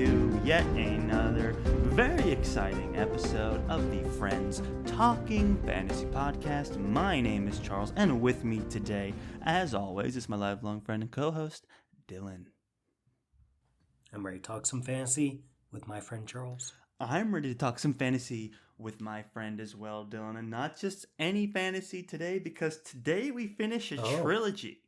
to yet another very exciting episode of the Friends Talking Fantasy Podcast. My name is Charles, and with me today, as always, is my lifelong friend and co-host, Dylan. I'm ready to talk some fantasy with my friend Charles. I'm ready to talk some fantasy with my friend as well, Dylan, and not just any fantasy today, because today we finish a trilogy.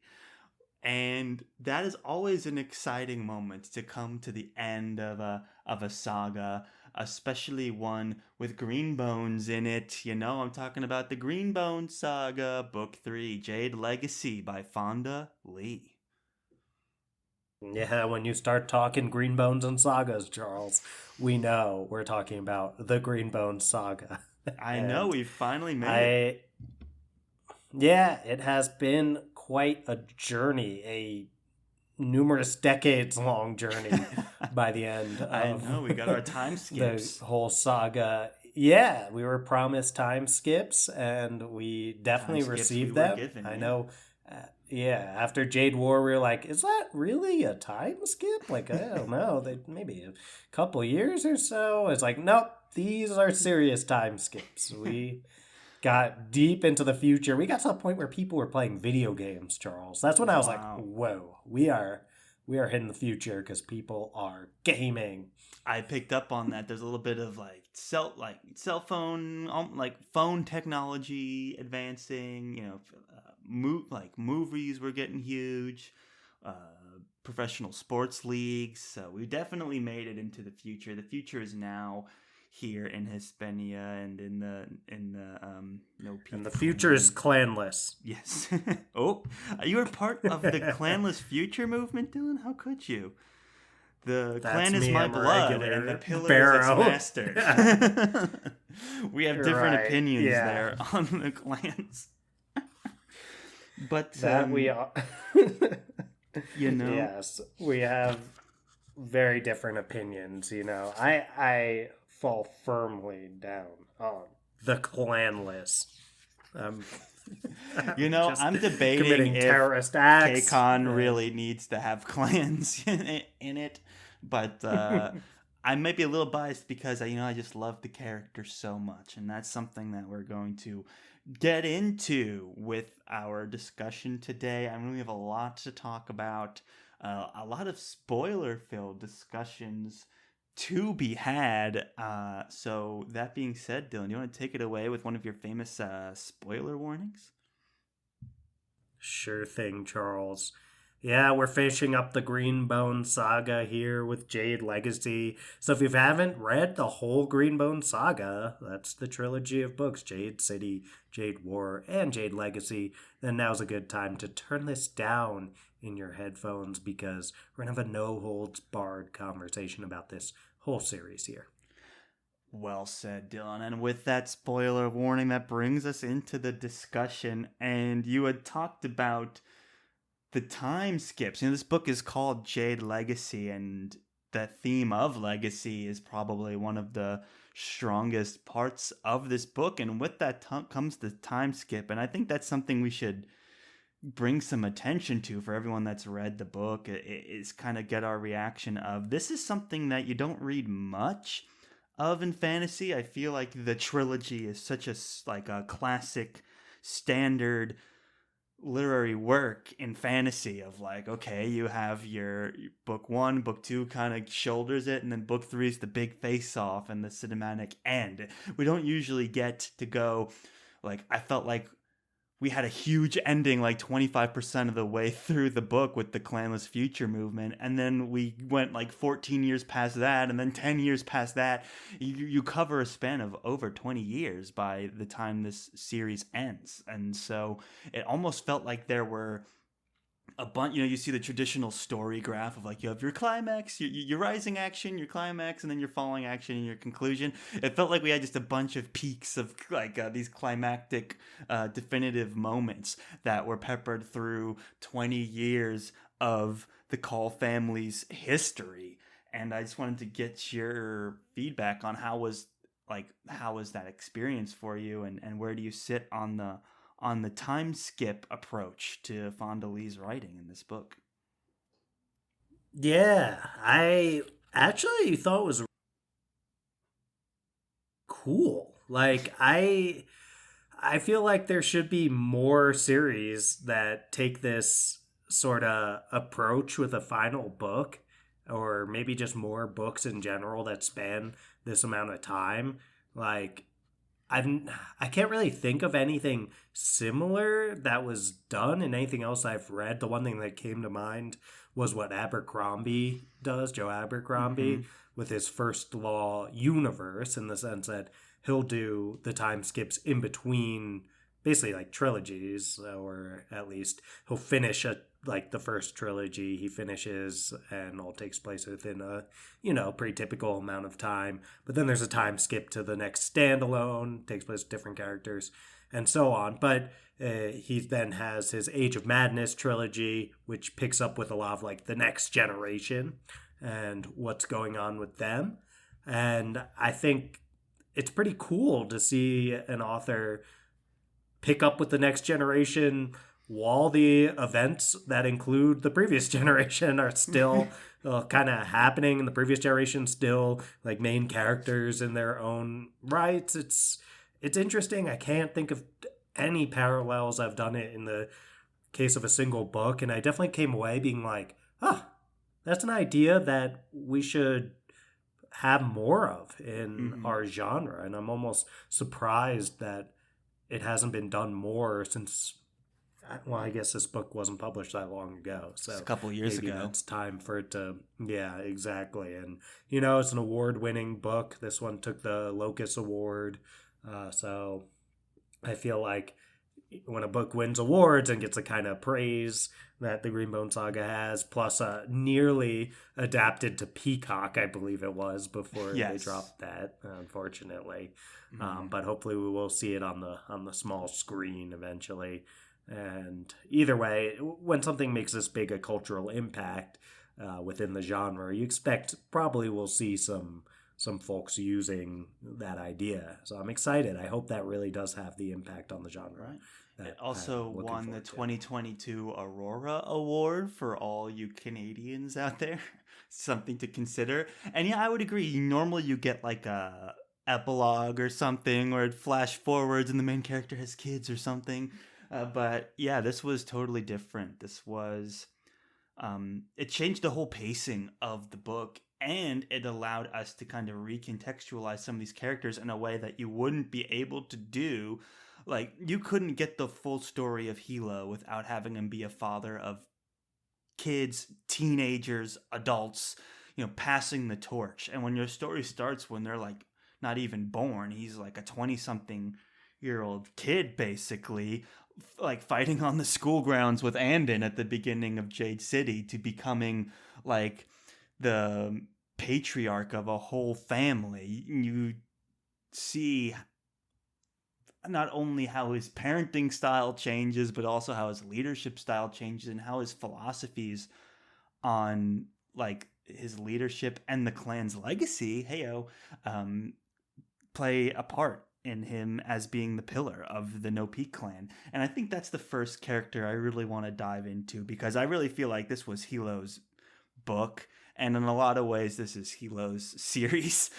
And that is always an exciting moment to come to the end of a saga, especially one with green bones in it. You know, I'm talking about the Greenbone Saga, Book 3, Jade Legacy by Fonda Lee. Yeah, when you start talking Greenbones and sagas, Charles, we know we're talking about the Greenbone Saga. I know, we finally made it. Yeah, it has been quite a journey, a numerous decades long journey by the end of I know, we got our time skips. The whole saga. Yeah, we were promised time skips, and we definitely received them. I know. After Jade War, we were like, is that really a time skip? Like, I don't know, maybe a couple years or so. It's like, nope, these are serious time skips. We got deep into the future. We got to the point where people were playing video games, Charles. That's when I was like, whoa, we are hitting the future because people are gaming. I picked up on that. There's a little bit of cell phone, phone technology advancing. You know, movies were getting huge. Professional sports leagues. So we definitely made it into the future. The future is now here in Hispania and in the and the future is clanless. Yes. Oh, you are part of the clanless future movement, Dylan? How could you? The clan is my blood, and the pillar is its master. We have different opinions there on the clans. But that we are. You know, yes, we have very different opinions. You know, I fall firmly down on the clanless. You know, I'm debating if terrorist acts. K-Con really needs to have clans in it, but I might be a little biased because I just love the character so much, and that's something that we're going to get into with our discussion today. I really have a lot to talk about, a lot of spoiler-filled discussions to be had. So that being said, Dylan, you want to take it away with one of your famous spoiler warnings? Sure thing, Charles. Yeah, we're finishing up the Greenbone Saga here with Jade Legacy. So if you haven't read the whole Greenbone Saga, that's the trilogy of books, Jade City, Jade War, and Jade Legacy, then now's a good time to turn this down in your headphones because we're going to have a no-holds-barred conversation about this whole series here. Well said, Dylan. And with that spoiler warning, that brings us into the discussion. And you had talked about the time skips. This book is called Jade Legacy, and the theme of legacy is probably one of the strongest parts of this book. And with that comes the time skip. And I think that's something we should bring some attention to for everyone that's read the book, is kind of get our reaction of, this is something that you don't read much of in fantasy. I feel like the trilogy is such a classic standard literary work in fantasy of okay, you have your book 1, book 2 kind of shoulders it, and then book 3 is the big face off and the cinematic end. We don't usually get to go I felt like we had a huge ending 25% of the way through the book with the clanless future movement, and then we went 14 years past that, and then 10 years past that. You cover a span of over 20 years by the time this series ends, and so it almost felt like there were a bunch. You see the traditional story graph of you have your climax, your rising action, your climax, and then your falling action and your conclusion. It felt like we had just a bunch of peaks of these climactic definitive moments that were peppered through 20 years of the Call family's history. And I just wanted to get your feedback on how was that experience for you, and where do you sit on the time skip approach to Fonda Lee's writing in this book? Yeah, I actually thought it was cool. Like I feel like there should be more series that take this sort of approach with a final book, or maybe just more books in general that span this amount of time. Like I've I can't really think of anything similar that was done in anything else I've read. The one thing that came to mind was what Abercrombie does, Joe Mm-hmm. Abercrombie, with his First Law universe, in the sense that he'll do the time skips in between basically like trilogies, or at least he'll finish like the first trilogy he finishes and all takes place within a pretty typical amount of time, but then there's a time skip to the next standalone, takes place with different characters and so on. But he then has his Age of Madness trilogy, which picks up with a lot of like the next generation and what's going on with them. And I think it's pretty cool to see an author pick up with the next generation while the events that include the previous generation are still kind of happening, and the previous generation still like main characters in their own rights. It's interesting. I can't think of any parallels. I've done it in the case of a single book, and I definitely came away being like, that's an idea that we should have more of in Mm-hmm. our genre. And I'm almost surprised that it hasn't been done more since, well, I guess this book wasn't published that long ago, Just a so couple years maybe ago. that's time for it to, yeah, exactly. And it's an award-winning book. This one took the Locus Award, so I feel like when a book wins awards and gets the kind of praise that the Greenbone Saga has, plus nearly adapted to Peacock, I believe it was, before they Yes. dropped that, unfortunately. Mm-hmm. But hopefully we will see it on the small screen eventually. And either way, when something makes this big a cultural impact within the genre, you expect probably we'll see some folks using that idea. So I'm excited. I hope that really does have the impact on the genre. Right. It That also I'm looking won the forward to. 2022 Aurora Award for all you Canadians out there. Something to consider. And yeah, I would agree. Normally you get like a epilogue or something, or it flash forwards and the main character has kids or something. But yeah, this was totally different. This was it changed the whole pacing of the book, and it allowed us to kind of recontextualize some of these characters in a way that you wouldn't be able to do. Like, you couldn't get the full story of Hilo without having him be a father of kids, teenagers, adults, passing the torch. And when your story starts when they're like not even born, he's like a 20 something year old kid, basically, like fighting on the school grounds with Andon at the beginning of Jade City, to becoming like the patriarch of a whole family. You see not only how his parenting style changes, but also how his leadership style changes, and how his philosophies on like his leadership and the clan's legacy, play a part in him as being the pillar of the No Peak clan. And I think that's the first character I really want to dive into, because I really feel like this was Hilo's book, and in a lot of ways this is Hilo's series.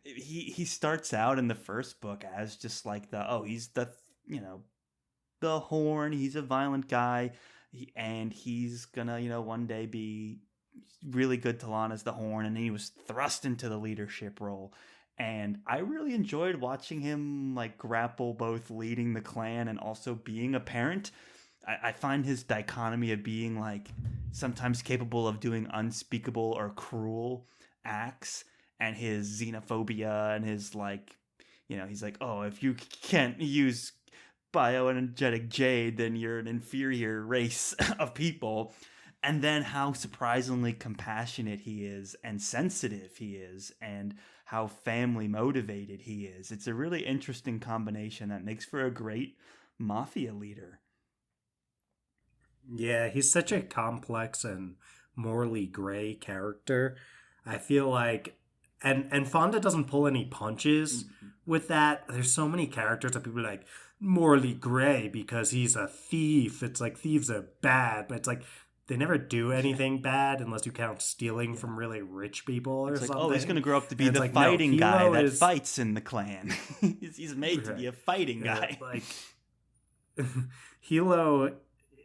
He starts out in the first book as just like he's the horn, he's a violent guy, and he's gonna one day be really good to Lana's the horn, and he was thrust into the leadership role. And I really enjoyed watching him like grapple both leading the clan and also being a parent. I find his dichotomy of being like sometimes capable of doing unspeakable or cruel acts, and his xenophobia and his like, he's like, oh, if you can't use bioenergetic jade, then you're an inferior race of people. And then how surprisingly compassionate he is and sensitive he is, and how family motivated he is. It's a really interesting combination that makes for a great mafia leader. Yeah, he's such a complex and morally gray character. I feel like, and Fonda doesn't pull any punches with that. There's so many characters that people are like, morally gray because he's a thief. It's like thieves are bad, but it's like they never do anything bad unless you count stealing from really rich people or it's like, something. oh, he's going to grow up to be the fighting guy that fights in the clan. He's made to be a fighting guy.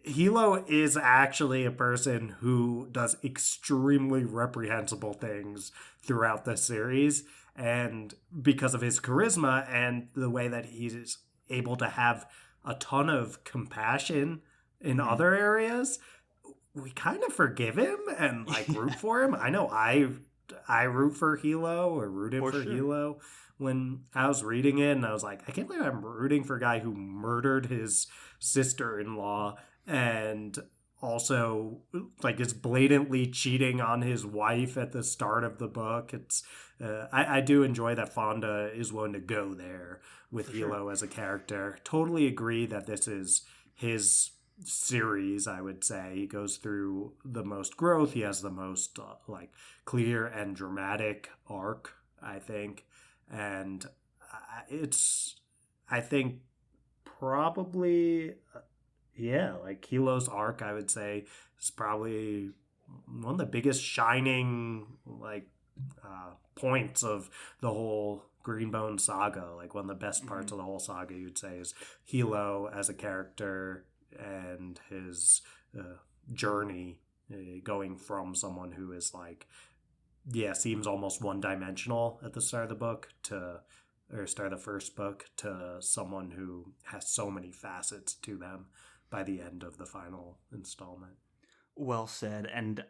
Hilo is actually a person who does extremely reprehensible things throughout the series, and because of his charisma and the way that he's able to have a ton of compassion in other areas, we kind of forgive him and like root for him. I know I root for Hilo, or rooted for Hilo when I was reading it, and I was like, I can't believe I'm rooting for a guy who murdered his sister-in-law and also like is blatantly cheating on his wife at the start of the book. It's I do enjoy that Fonda is willing to go there with Hilo as a character. Totally agree that this is his series. I would say he goes through the most growth. He has the most like clear and dramatic arc, I think, and I think probably like Hilo's arc, I would say, is probably one of the biggest shining like points of the whole Greenbone Saga. Like one of the best parts of the whole saga, you'd say, is Hilo as a character and his journey going from someone who is like, seems almost one-dimensional at the start of the book start of the first book, to someone who has so many facets to them by the end of the final installment. Well said. And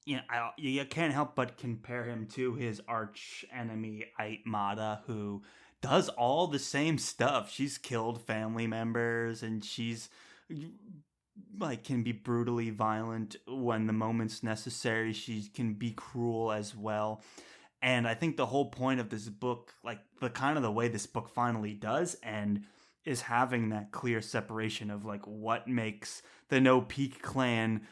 you can't help but compare him to his arch enemy Aitmata, who does all the same stuff. She's killed family members, and she's like can be brutally violent when the moment's necessary. She can be cruel as well. And I think the whole point of this book, like the way this book finally does end, is having that clear separation of like what makes the No Peak clan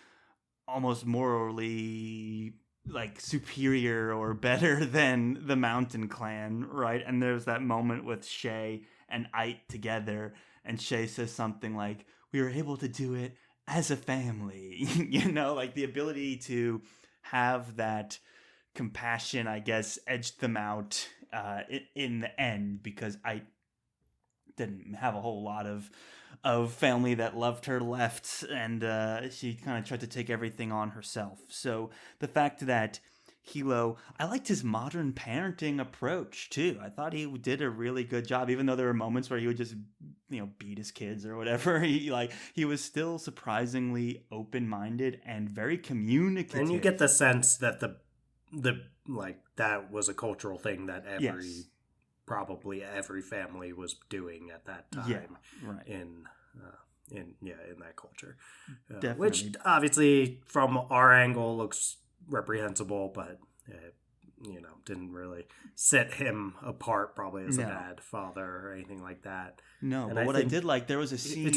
almost morally like superior or better than the Mountain clan, right? And there's that moment with Shay and Ait together, and Shay says something like, we were able to do it as a family. Like the ability to have that compassion, I guess, edged them out in the end, because I didn't have a whole lot of family that loved her left, and she kind of tried to take everything on herself. So the fact that Hilo, I liked his modern parenting approach too. I thought he did a really good job, even though there were moments where he would just beat his kids or whatever. He was still surprisingly open-minded and very communicative. And you get the sense that the like that was a cultural thing that probably every family was doing at that time. Right. In that culture, Definitely. Which obviously from our angle looks reprehensible, but didn't really set him apart probably as a bad father or anything like that. No, and but I did like, there was a scene in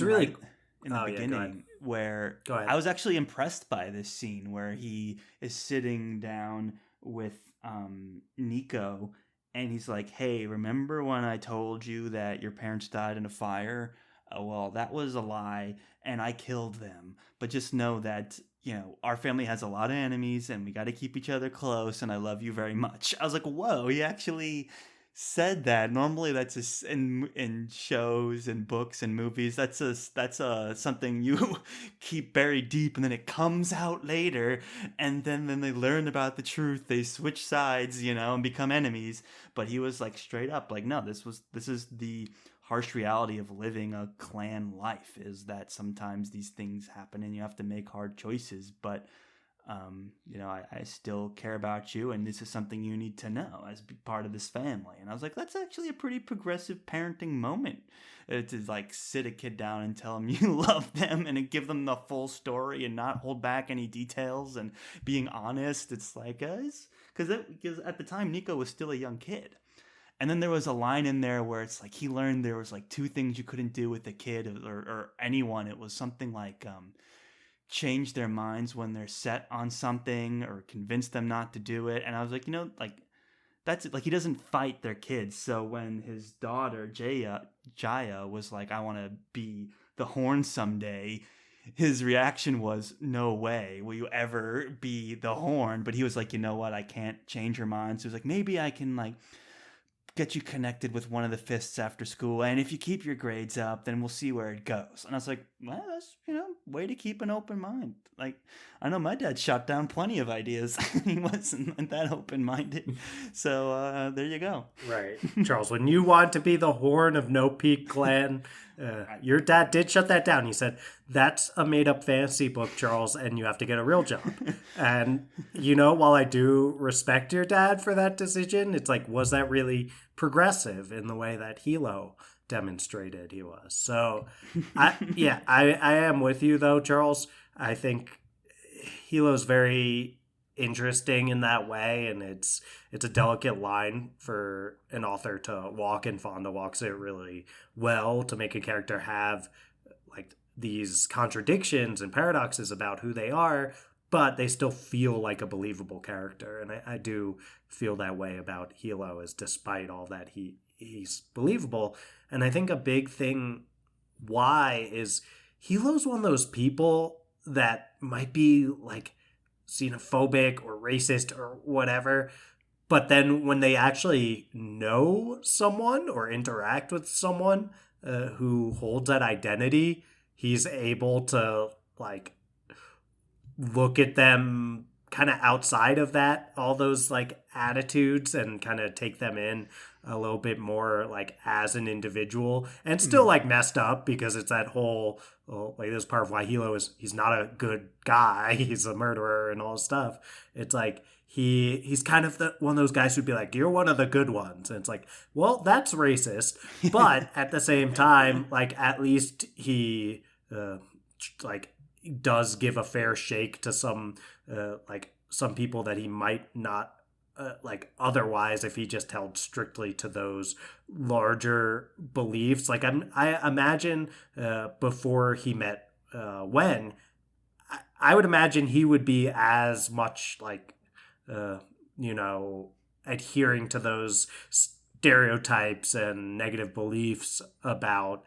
the beginning where I was actually impressed by this scene where he is sitting down with Nico, and he's like, hey, remember when I told you that your parents died in a fire? Well, that was a lie, and I killed them. But just know that, our family has a lot of enemies, and we got to keep each other close, and I love you very much. I was like, whoa, he actually said that. Normally that's in shows and books and movies, that's something you keep buried deep, and then it comes out later, and then they learn about the truth, they switch sides, and become enemies. But he was like straight up like, no, this is the harsh reality of living a clan life, is that sometimes these things happen and you have to make hard choices, but I still care about you, and this is something you need to know as part of this family. And I was like, that's actually a pretty progressive parenting moment, to like sit a kid down and tell them you love them and give them the full story and not hold back any details and being honest. It's like, because at the time Nico was still a young kid. And then there was a line in there where it's like he learned there was like 2 things you couldn't do with a kid or anyone. It was something like change their minds when they're set on something, or convince them not to do it. And I was like, that's like, he doesn't fight their kids. So when his daughter Jaya was like, I want to be the Horn someday, his reaction was, no way will you ever be the Horn. But he was like, you know what? I can't change your mind. So he was like, maybe I can like get you connected with one of the fists after school. And if you keep your grades up, then we'll see where it goes. And I was like, well, that's, way to keep an open mind. Like, I know my dad shot down plenty of ideas. He wasn't that open-minded. So there you go. Right. Charles, when you want to be the Horn of No Peak Clan, your dad did shut that down. He said, that's a made-up fantasy book, Charles, and you have to get a real job. And, while I do respect your dad for that decision, it's like, was that really progressive in the way that Hilo demonstrated he was? So, I am with you, though, Charles. I think Hilo's very interesting in that way, and it's a delicate line for an author to walk, and Fonda walks it really well to make a character have like these contradictions and paradoxes about who they are, but they still feel like a believable character. And I do feel that way about Hilo, is despite all that he's believable. And I think a big thing why is Hilo's one of those people that might be like xenophobic or racist or whatever, but then when they actually know someone or interact with someone who holds that identity, he's able to like look at them kind of outside of that, all those like attitudes, and kind of take them in a little bit more like as an individual, and still like messed up, because it's that whole like this part of why Hilo he's not a good guy, he's a murderer and all this stuff. It's like he's kind of one of those guys who'd be like, you're one of the good ones, and it's like, well, that's racist, but at the same time, like at least he like does give a fair shake to some people that he might not like otherwise if he just held strictly to those larger beliefs. Like I imagine before he met Wen, I would imagine he would be as much like adhering to those stereotypes and negative beliefs about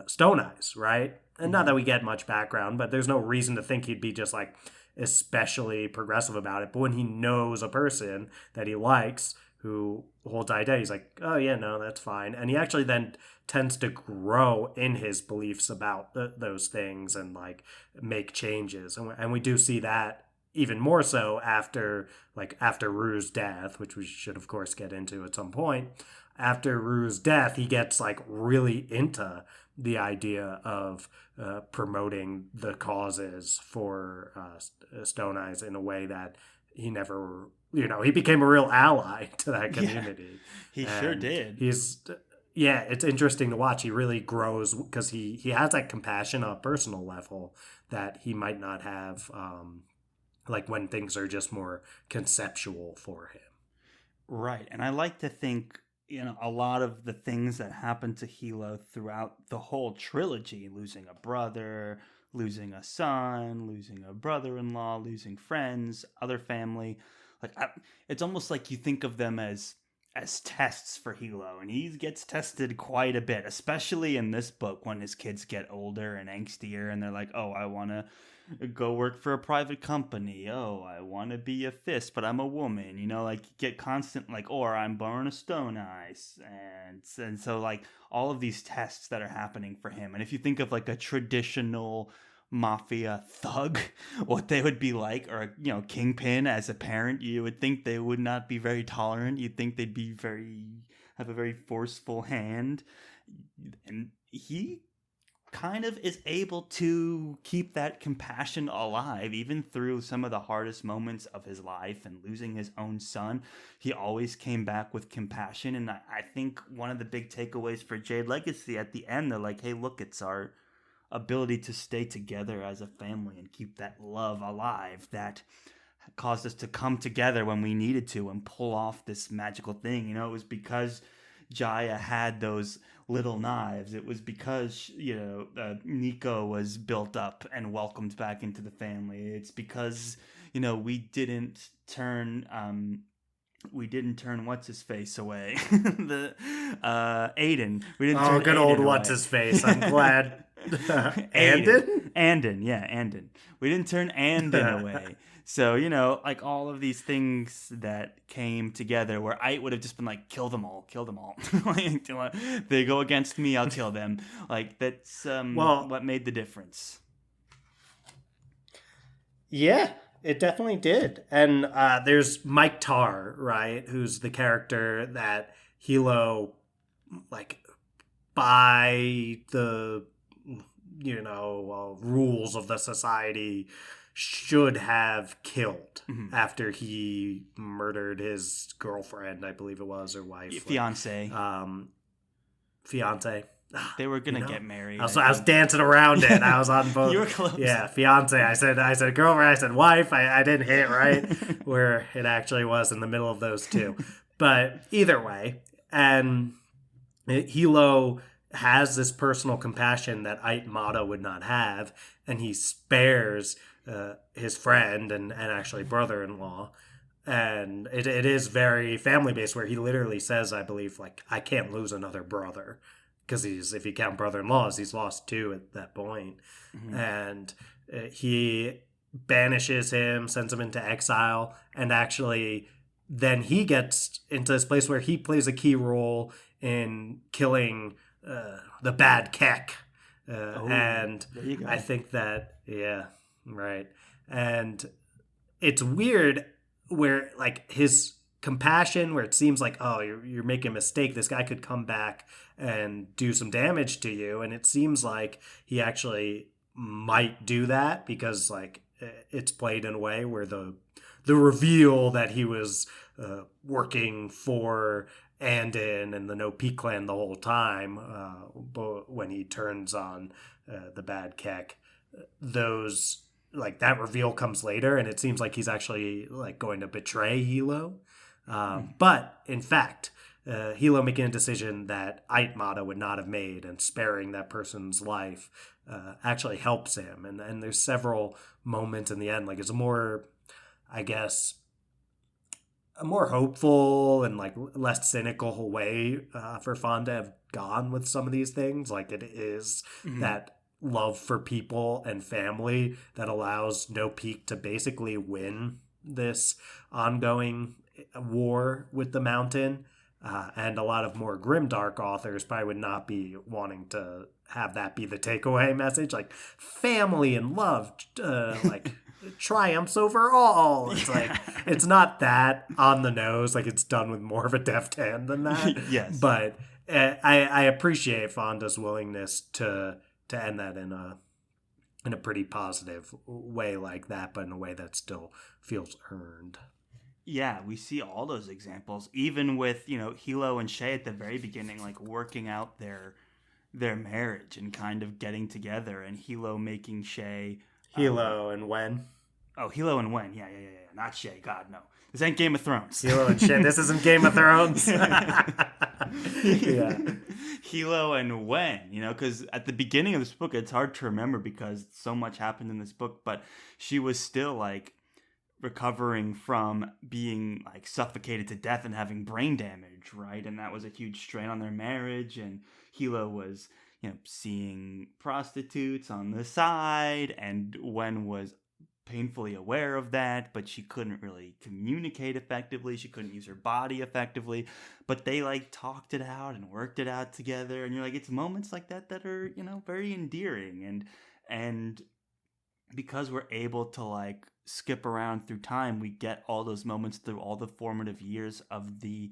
Stone Eyes, right? And not that we get much background, but there's no reason to think he'd be just like especially progressive about it. But when he knows a person that he likes who holds identity, he's like, oh yeah, no, that's fine. And he actually then tends to grow in his beliefs about those things and like make changes. And we do see that even more so after Rue's death, which we should of course get into at some point. After Rue's death, he gets like really into the idea of promoting the causes for Stone Eyes in a way that he never, he became a real ally to that community. Yeah, he sure did. It's interesting to watch. He really grows because he has that compassion on a personal level that he might not have like when things are just more conceptual for him. Right. And I like to think, a lot of the things that happen to Hilo throughout the whole trilogy, losing a brother, losing a son, losing a brother-in-law, losing friends, other family, it's almost like you think of them as tests for Hilo, and he gets tested quite a bit, especially in this book when his kids get older and angstier, and they're like, oh, I want to go work for a private company. Oh, I want to be a fist, but I'm a woman. Get constant or I'm born a Stone Eyes, and so like all of these tests that are happening for him. And if you think of like a traditional mafia thug, what they would be like, or Kingpin as a parent, you would think they would not be very tolerant. You'd think they'd be have a very forceful hand, and he kind of is able to keep that compassion alive even through some of the hardest moments of his life, and losing his own son. He always came back with compassion. And I think one of the big takeaways for Jade Legacy at the end, they're like, hey, look, it's our ability to stay together as a family and keep that love alive that caused us to come together when we needed to and pull off this magical thing. It was because Jaya had those little knives. It was because Nico was built up and welcomed back into the family. It's because we didn't turn what's his face away. The Aiden. We didn't turn good Aiden old away. what's his face. I'm glad. Aiden. Andon. We didn't turn Andon away. So, like all of these things that came together where I would have just been like, kill them all. Like, they go against me, I'll kill them. Like, that's what made the difference. Yeah, it definitely did. And there's Mike Tarr, right, who's the character that Hilo, like, by the, rules of the society, should have killed after he murdered his girlfriend, I believe it was, or wife. Fiance. Fiance. They were gonna get married. I was dancing around it. I was on both. You were close. Yeah, fiance. I said girlfriend. I said wife. I didn't hit right where it actually was in the middle of those two. But either way, and Hilo has this personal compassion that Aitmata would not have, and he spares his friend and actually brother-in-law. And it is very family-based, where he literally says, I believe, like, I can't lose another brother. Because if you count brother-in-laws, he's lost 2 at that point. And he banishes him, sends him into exile, and actually then he gets into this place where he plays a key role in killing the bad Keck. And I think that, yeah, right. And it's weird where, like, his compassion, where it seems like, oh, you're making a mistake, this guy could come back and do some damage to you, and it seems like he actually might do that, because, like, it's played in a way where the reveal that he was working for Andon and the No Peak clan the whole time, but when he turns on the bad Keck, those, like, that reveal comes later, and it seems like he's actually, like, going to betray Hilo. But in fact, Hilo making a decision that Aitmata would not have made and sparing that person's life actually helps him. And there's several moments in the end, like, it's a more, I guess, a more hopeful and, like, less cynical way for Fonda to have gone with some of these things. Like, it is that love for people and family that allows No Peak to basically win this ongoing war with the mountain. And a lot of more grimdark authors probably would not be wanting to have that be the takeaway message, like family and love, like triumphs over all. It's like, it's not that on the nose, like, it's done with more of a deft hand than that. Yes, but I appreciate Fonda's willingness to end that in a pretty positive way like that, but in a way that still feels earned. Yeah, we see all those examples, even with, Hilo and Shay at the very beginning, like, working out their marriage and kind of getting together, and Hilo making Shay... Hilo and Wen. Oh, Hilo and Wen. Yeah. Not Shay. God, no. This ain't Game of Thrones. Hilo and Shay. This isn't Game of Thrones. Yeah. Hilo and Wen, because at the beginning of this book, it's hard to remember because so much happened in this book, but she was still, like, recovering from being, like, suffocated to death and having brain damage, right? And that was a huge strain on their marriage, and Hilo was, seeing prostitutes on the side, and Wen was painfully aware of that, but she couldn't really communicate effectively. She couldn't use her body effectively, but they, like, talked it out and worked it out together, and you're like, it's moments like that that are, very endearing, and because we're able to, like, skip around through time, we get all those moments through all the formative years of the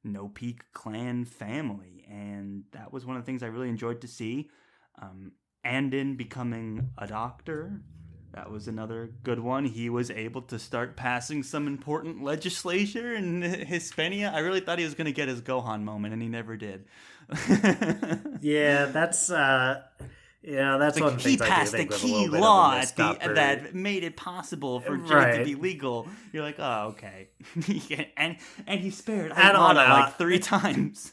No Peak clan family, and that was one of the things I really enjoyed to see. Andon becoming a doctor, that was another good one. He was able to start passing some important legislation in Hispania. I really thought he was going to get his Gohan moment, and he never did. Yeah, that's... that's one of the things I do think was a little bit of a He passed the key law that made it possible for Jade to be legal. You're like, oh, okay. and he spared Aitmata like 3 times.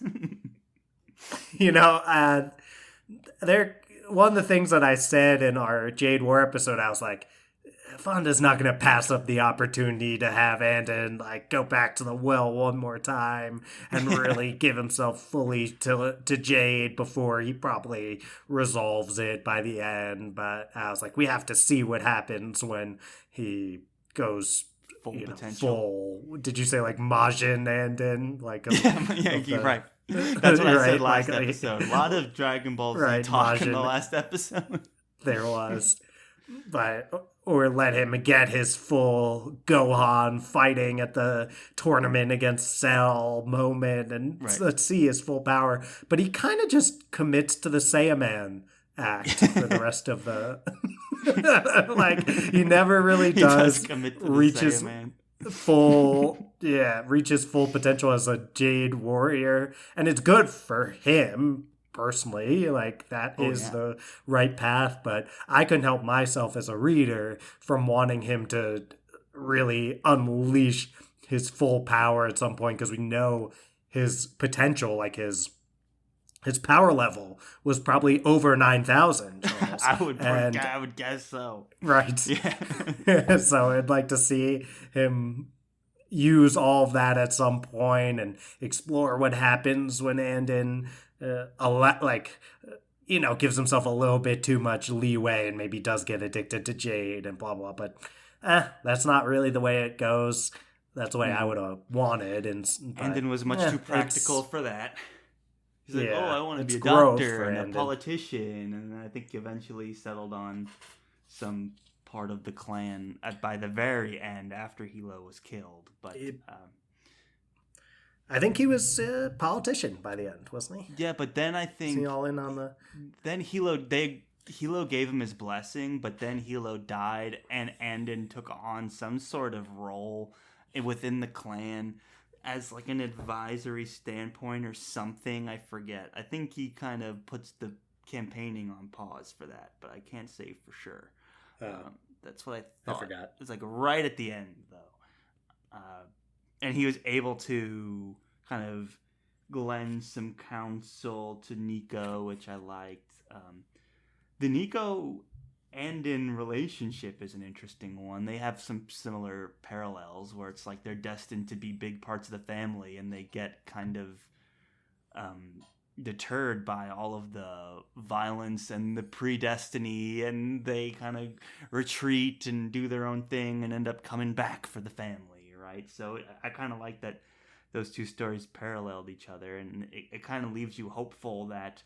One of the things that I said in our Jade War episode, I was like, Fonda's not going to pass up the opportunity to have Andon like go back to the well one more time and really give himself fully to Jade before he probably resolves it by the end. But I was like, we have to see what happens when he goes full potential. Full. Did you say like Majin Andon? Like you're right. That's what I said last episode. A lot of Dragon Ball Z talk in the last episode. There was. But or let him get his full Gohan fighting at the tournament against Cell moment and let's see his full power. But he kind of just commits to the Saiyaman act for the rest of the like he never really does reaches full potential as a Jade warrior, and it's good for him personally, like that is the right path, but I couldn't help myself as a reader from wanting him to really unleash his full power at some point, because we know his potential, like his power level was probably over 9,000. I would guess so. Right. Yeah. So I'd like to see him use all of that at some point and explore what happens when Andon gives himself a little bit too much leeway and maybe does get addicted to Jade and blah blah. But that's not really the way it goes. That's the way I would have wanted. Andon was much too practical for that. He's like, I want to be a doctor and a politician, and I think eventually settled on some part of the clan by the very end after Hilo was killed. But I think he was a politician by the end, wasn't he? Yeah, but then I think... Is he all in on the... Then Hilo gave him his blessing, but then Hilo died, and Andon took on some sort of role within the clan as like an advisory standpoint or something. I forget. I think he kind of puts the campaigning on pause for that, but I can't say for sure. That's what I thought. I forgot. It's like right at the end, though. And he was able to kind of lend some counsel to Nico, which I liked. The Nico Andon relationship is an interesting one. They have some similar parallels where it's like they're destined to be big parts of the family, and they get kind of deterred by all of the violence and the predestiny, and they kind of retreat and do their own thing and end up coming back for the family. Right, so I kind of like that those two stories paralleled each other, and it kind of leaves you hopeful that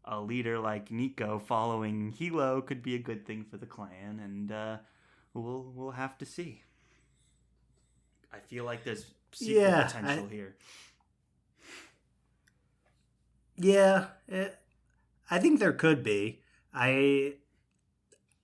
a leader like Nico following Hilo could be a good thing for the clan, and we'll have to see. I feel like there's sequel potential here. Yeah, I think there could be.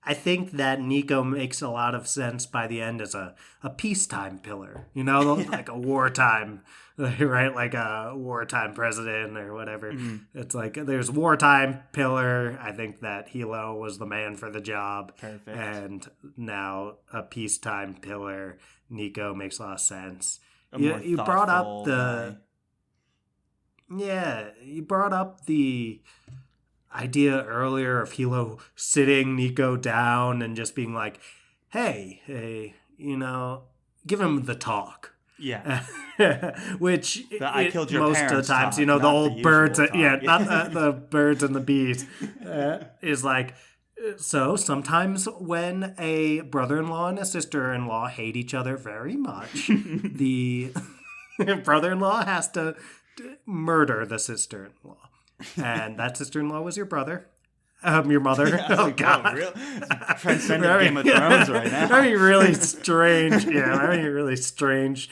I think that Nico makes a lot of sense by the end as a peacetime pillar, like a wartime, right? Like a wartime president or whatever. Mm-hmm. It's like there's wartime pillar. I think that Hilo was the man for the job. Perfect. And now a peacetime pillar. Nico makes a lot of sense. You brought up you brought up the idea earlier of Hilo sitting Nico down and just being like, hey, give him the talk. Yeah. Which I killed your most parents of the times, talk, the old birds, talk. not the birds and the bees, is like, so sometimes when a brother-in-law and a sister-in-law hate each other very much, the brother-in-law has to murder the sister-in-law. And that sister-in-law was your brother. Your mother. God. Real transcendent Game of Thrones right now. Very really strange. Really strange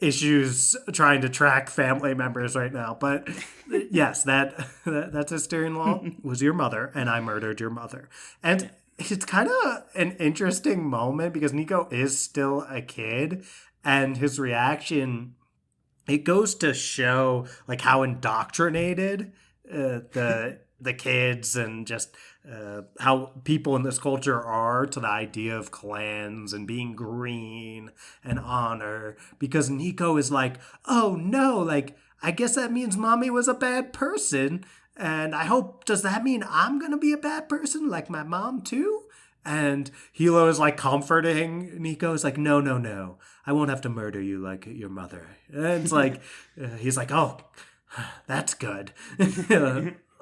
issues trying to track family members right now. But yes, that sister-in-law was your mother, and I murdered your mother. And it's kind of an interesting moment because Nico is still a kid, and his reaction... It goes to show like how indoctrinated the kids and just how people in this culture are to the idea of clans and being green and honor. Because Nico is like, oh no, like I guess that means mommy was a bad person, and does that mean I'm gonna be a bad person like my mom too? And Hilo is like comforting Nico. Is like, no, no, no. I won't have to murder you like your mother. And it's like, he's like, oh, that's good.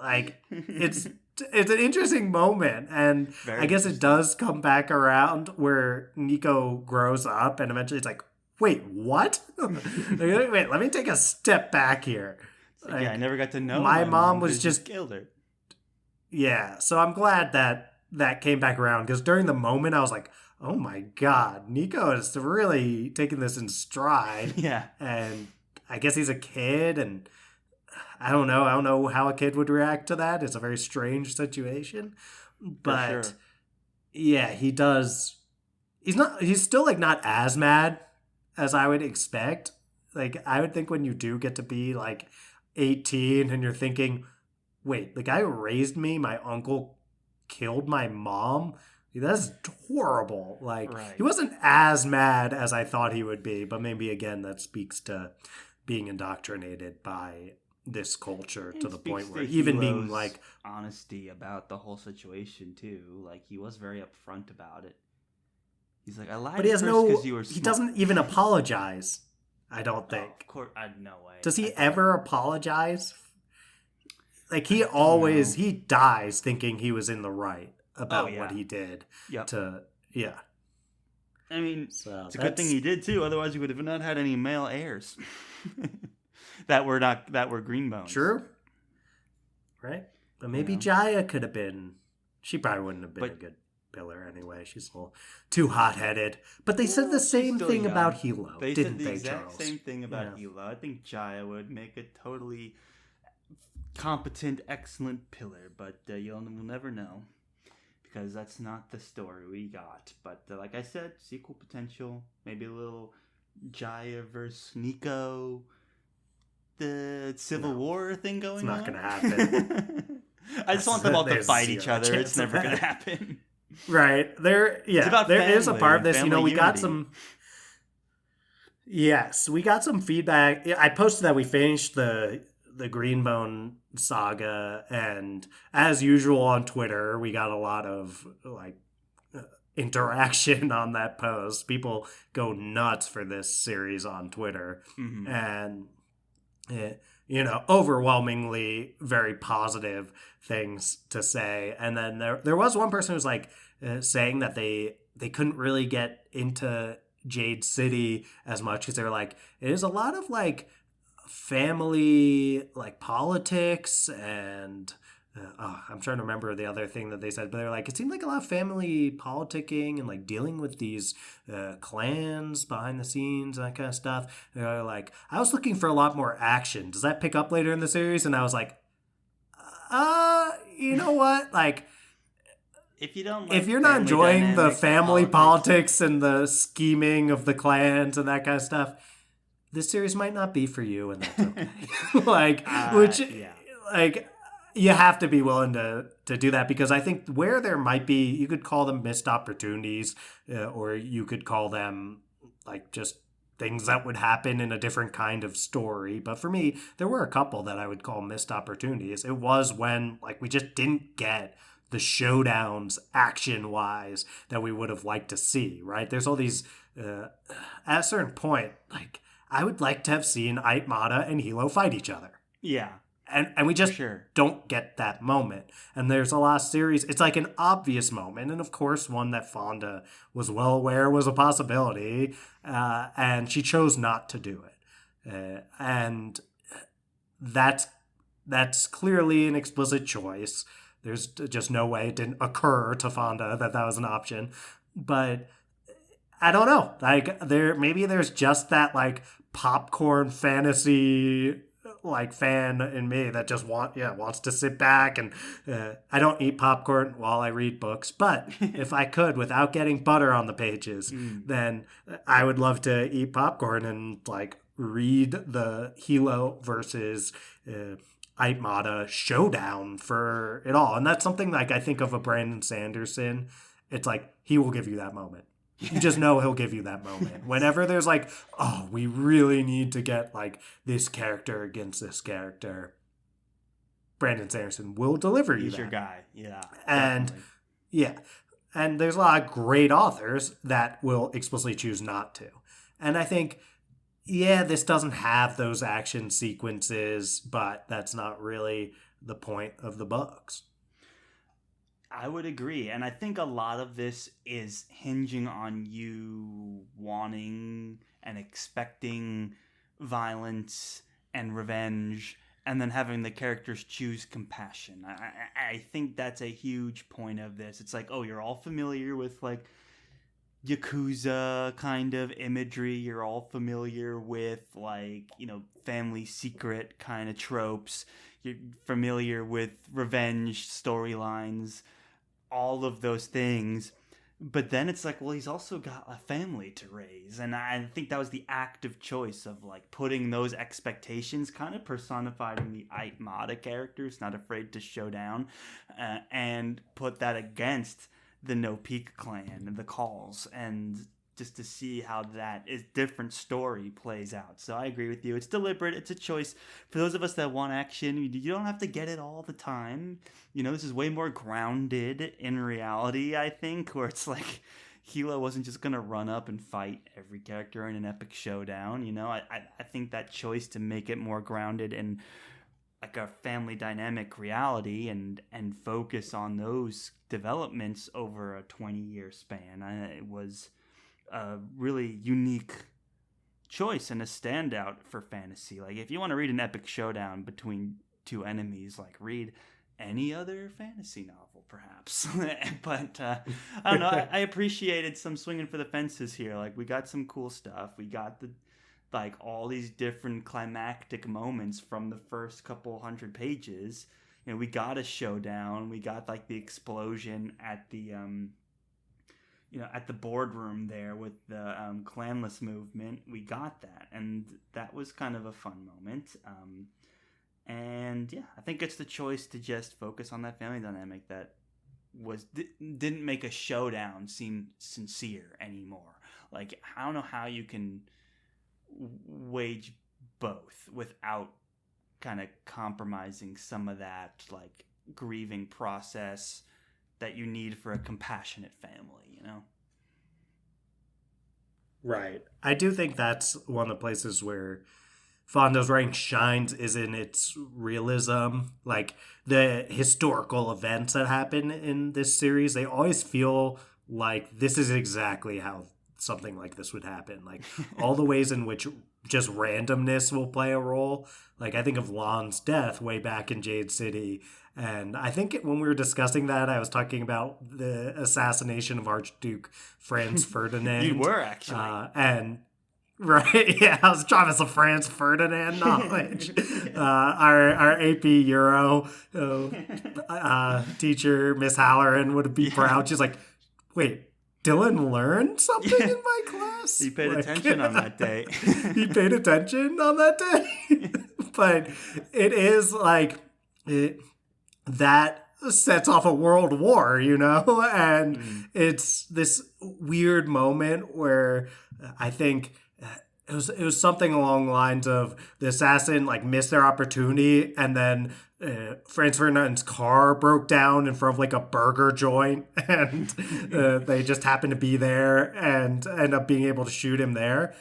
Like, it's an interesting moment. And I guess it does come back around where Nico grows up and eventually it's like, wait, what? Wait, let me take a step back here. Like, yeah, I never got to know my mom was just killed her. Yeah, so I'm glad that came back around because during the moment I was like, oh my god, Nico is really taking this in stride. Yeah. And I guess he's a kid and I don't know how a kid would react to that. It's a very strange situation. But sure. Yeah, he does. He's still like not as mad as I would expect. Like I would think when you do get to be like 18 and you're thinking, wait, the guy who raised me, my uncle, killed my mom? That's horrible. Like, right. He wasn't as mad as I thought he would be, but maybe, again, that speaks to being indoctrinated by this culture to the point where even being, like... honesty about the whole situation, too. Like, he was very upfront about it. He's like, I lied because you were smart. He doesn't even apologize, I don't think. Of course, no way. Does he ever apologize? Like, he dies thinking he was in the right about what he did. Yep. I mean, it's a good thing he did, too. Otherwise, he would have not had any male heirs that were Greenbones. True. Right? But maybe Jaya could have been... She probably wouldn't have been a good pillar anyway. She's a little too hot-headed. But they said the same thing about Hilo, didn't they, Charles? They said the exact same thing about Hilo. I think Jaya would make a totally competent, excellent pillar, but we'll never know. Because that's not the story we got. But like I said, sequel potential. Maybe a little Jaya versus Nico. The Civil War thing going on. It's not going to happen. I just want them all to fight each other. It's never going to happen. Right. There is a part of this. We unity. Got some... Yes, we got some feedback. I posted that we finished the Greenbone Saga, and as usual on Twitter, we got a lot of interaction on that post. People go nuts for this series on Twitter, and overwhelmingly very positive things to say. And then there was one person who was saying that they couldn't really get into Jade City as much because they were like, it is a lot of family politics and I'm trying to remember the other thing that they said, but they're like, it seemed like a lot of family politicking and dealing with these clans behind the scenes and that kind of stuff. And they're like, I was looking for a lot more action. Does that pick up later in the series? And I was like, you know what? If you're not enjoying the family politics and the scheming of the clans and that kind of stuff, this series might not be for you, and that's okay. You have to be willing to do that, because I think where there might be, you could call them missed opportunities, or you could call them just things that would happen in a different kind of story. But for me, there were a couple that I would call missed opportunities. It was when we just didn't get the showdowns action-wise that we would have liked to see, right? There's all these, at a certain point, I would like to have seen Aitmata and Hilo fight each other. Yeah. And we just don't get that moment. And there's a lot of series. It's an obvious moment. And of course, one that Fonda was well aware was a possibility. And she chose not to do it. And that's clearly an explicit choice. There's just no way it didn't occur to Fonda that was an option. But I don't know. Maybe there's just that popcorn fantasy fan in me that just wants to sit back, and I don't eat popcorn while I read books, but if I could without getting butter on the pages, then I would love to eat popcorn and read the Hilo versus Aitmata showdown for it all. And that's something I think of a Brandon Sanderson. It's he will give you that moment. You just know he'll give you that moment. Whenever there's we really need to get this character against this character, Brandon Sanderson will deliver you that. He's your guy. Yeah. And definitely. And there's a lot of great authors that will explicitly choose not to. And I think, yeah, this doesn't have those action sequences, but that's not really the point of the books. I would agree. And I think a lot of this is hinging on you wanting and expecting violence and revenge, and then having the characters choose compassion. I think that's a huge point of this. It's like, oh, you're all familiar with like Yakuza kind of imagery. You're all familiar with like, family secret kind of tropes. You're familiar with revenge storylines, all of those things. But then it's like, well, he's also got a family to raise. And I think that was the active choice of like putting those expectations kind of personified in the Aitmata characters, not afraid to show down, and put that against the No Peak clan and the Calls, and just to see how that is different story plays out. So I agree with you. It's deliberate. It's a choice. For those of us that want action, you don't have to get it all the time. This is way more grounded in reality, I think, where it's like Hilo wasn't just going to run up and fight every character in an epic showdown. I think that choice to make it more grounded in like a family dynamic reality and focus on those developments over a 20-year span, it was a really unique choice and a standout for fantasy. Like, if you want to read an epic showdown between two enemies, like, read any other fantasy novel, perhaps. But I don't know. I appreciated some swinging for the fences here. Like, we got some cool stuff. We got all these different climactic moments from the first couple hundred pages. We got a showdown. We got like the explosion at the at the boardroom there with the clanless movement. We got that, and that was kind of a fun moment. And yeah, I think it's the choice to just focus on that family dynamic that didn't make a showdown seem sincere anymore. Like, I don't know how you can wage both without kind of compromising some of that like grieving process that you need for a compassionate family, Right. I do think that's one of the places where Fonda's writing shines is in its realism. Like, the historical events that happen in this series, they always feel like this is exactly how something like this would happen. Like, all the ways in which just randomness will play a role. Like, I think of Lan's death way back in Jade City, and I think when we were discussing that, I was talking about the assassination of Archduke Franz Ferdinand. You were, actually. And right, yeah, I was trying to some Franz Ferdinand knowledge. Our AP Euro teacher, Miss Halloran, would be proud. She's like, wait, Dylan learned something in my class? He paid attention on that day. He paid attention on that day? But it is like, that sets off a world war, And it's this weird moment where I think it was something along the lines of the assassin like missed their opportunity, and then Franz Ferdinand's car broke down in front of like a burger joint, and they just happened to be there and end up being able to shoot him there.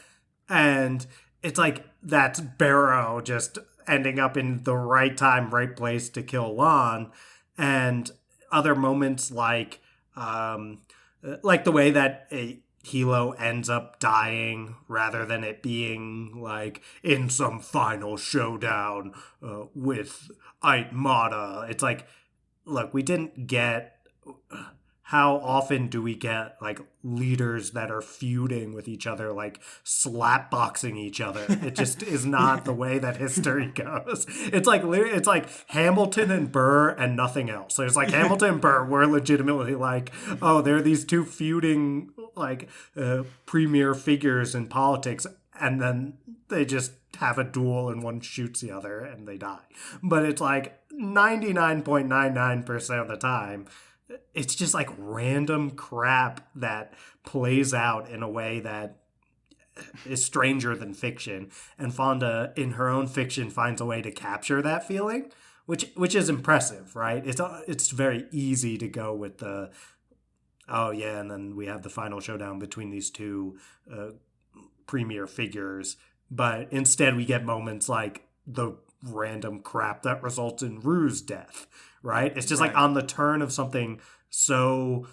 And it's like that's Barrow just ending up in the right time, right place to kill Lan. And other moments like the way that Hilo ends up dying rather than it being like in some final showdown with Aitmata. It's like, look, we didn't get... How often do we get like leaders that are feuding with each other, like slapboxing each other? It just is not the way that history goes. It's like Hamilton and Burr and nothing else. There's like Hamilton and Burr were legitimately like, oh, there are these two feuding like premier figures in politics, and then they just have a duel and one shoots the other and they die. But it's like 99.99% of the time, it's just like random crap that plays out in a way that is stranger than fiction. And Fonda, in her own fiction, finds a way to capture that feeling, which is impressive, right? It's very easy to go with the Oh, yeah, and then we have the final showdown between these two premier figures. But instead, we get moments like the random crap that results in Rue's death, right? It's just like on the turn of something so,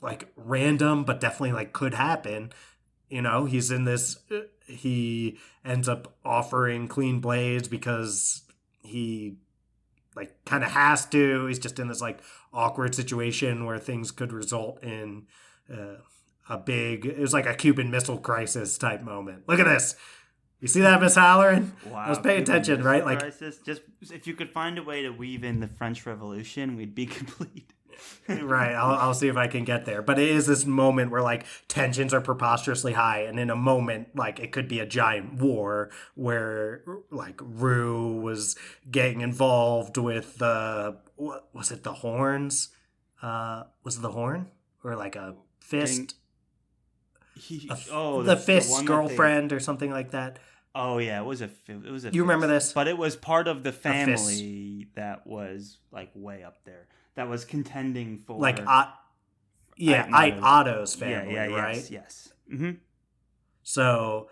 like random, but definitely like could happen. You know, he's in this, he ends up offering clean blades because he like kind of has to. He's just in this like awkward situation where things could result in it was like a Cuban Missile Crisis type moment. Look at this. You see that, Miss Halloran? Wow, I was paying attention, right? Like, crisis. Just if you could find a way to weave in the French Revolution, we'd be complete. Right, I'll see if I can get there. But it is this moment where like tensions are preposterously high, and in a moment like it could be a giant war where like Rue was getting involved with what was it, the horns? Was it the horn or like a fist? The fist's girlfriend or something like that. Oh yeah, it was a. You remember this? But it was part of the family that was like way up there. That was contending for like Otto's family, right? Yes. Mm-hmm. So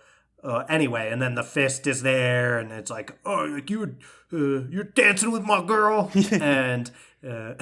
anyway, and then the fist is there, and it's like, oh, like you're dancing with my girl, and I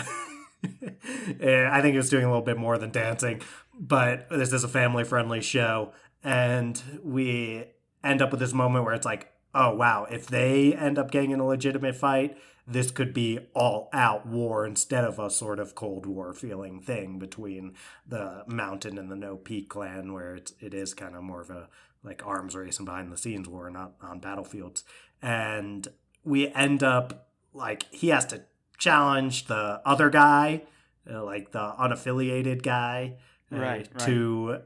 think it was doing a little bit more than dancing, but this is a family-friendly show, and we end up with this moment where it's like, oh wow, if they end up getting in a legitimate fight, this could be all-out war instead of a sort of Cold War feeling thing between the Mountain and the No Peak clan, where it is kind of more of a like arms race and behind-the-scenes war, not on battlefields. And we end up like he has to challenge the other guy, like the unaffiliated guy, to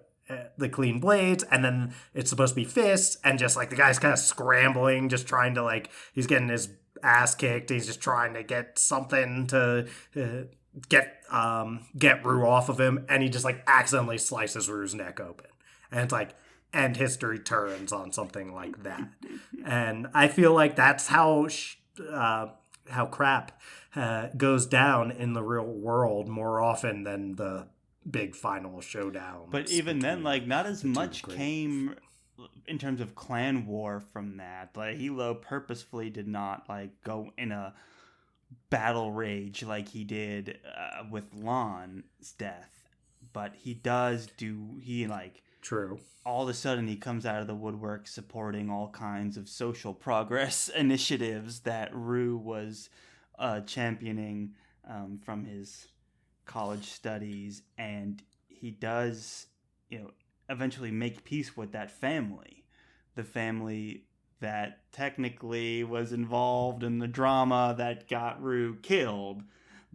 the clean blades, and then it's supposed to be fists, and just like the guy's kind of scrambling, just trying to like he's getting his ass kicked. He's just trying to get something to get Rue off of him, and he just like accidentally slices Rue's neck open, and it's like end history turns on something like that. And I feel like that's how crap goes down in the real world more often than the big final showdown. But even then, like not as much came in terms of clan war from that. Like Hilo purposefully did not like go in a battle rage like he did with Lon's death, but he true. All of a sudden he comes out of the woodwork supporting all kinds of social progress initiatives that Rue was championing from his college studies, and he does, eventually make peace with that family. The family that technically was involved in the drama that got Rue killed,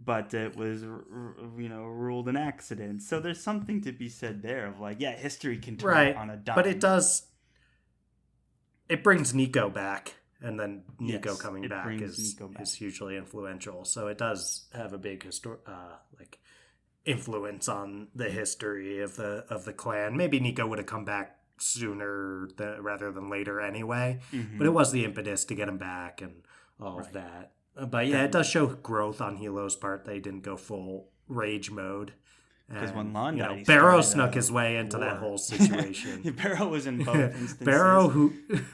but it was, ruled an accident. So there's something to be said there of like, yeah, history can turn on a dime. But it brings Nico back, and then Nico coming back is hugely influential. So it does have a big influence on the history of the clan. Maybe Nico would have come back sooner rather than later anyway, but it was the impetus to get him back and all of that. But yeah, it does show growth on Hilo's part. They didn't go full rage mode. Because when Lon died, Barrow snuck his way into that whole situation. Barrow was in both instances. Barrow, who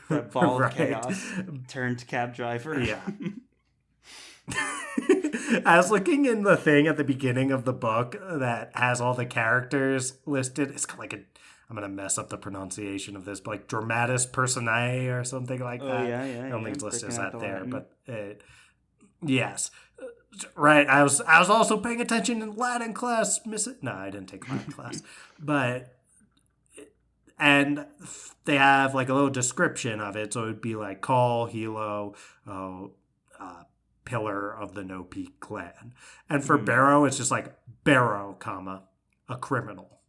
that ball of chaos turned cab driver. Yeah. I was looking in the thing at the beginning of the book that has all the characters listed. It's like I'm going to mess up the pronunciation of this, but like dramatis personae or something like that. Yeah. I don't think it's listed as that there, but yes. Right. I was also paying attention in Latin class. No, I didn't take Latin class. And they have like a little description of it. So it would be like call, Hilo, pillar of the No Peak clan. And for Barrow, it's just like Barrow, a criminal.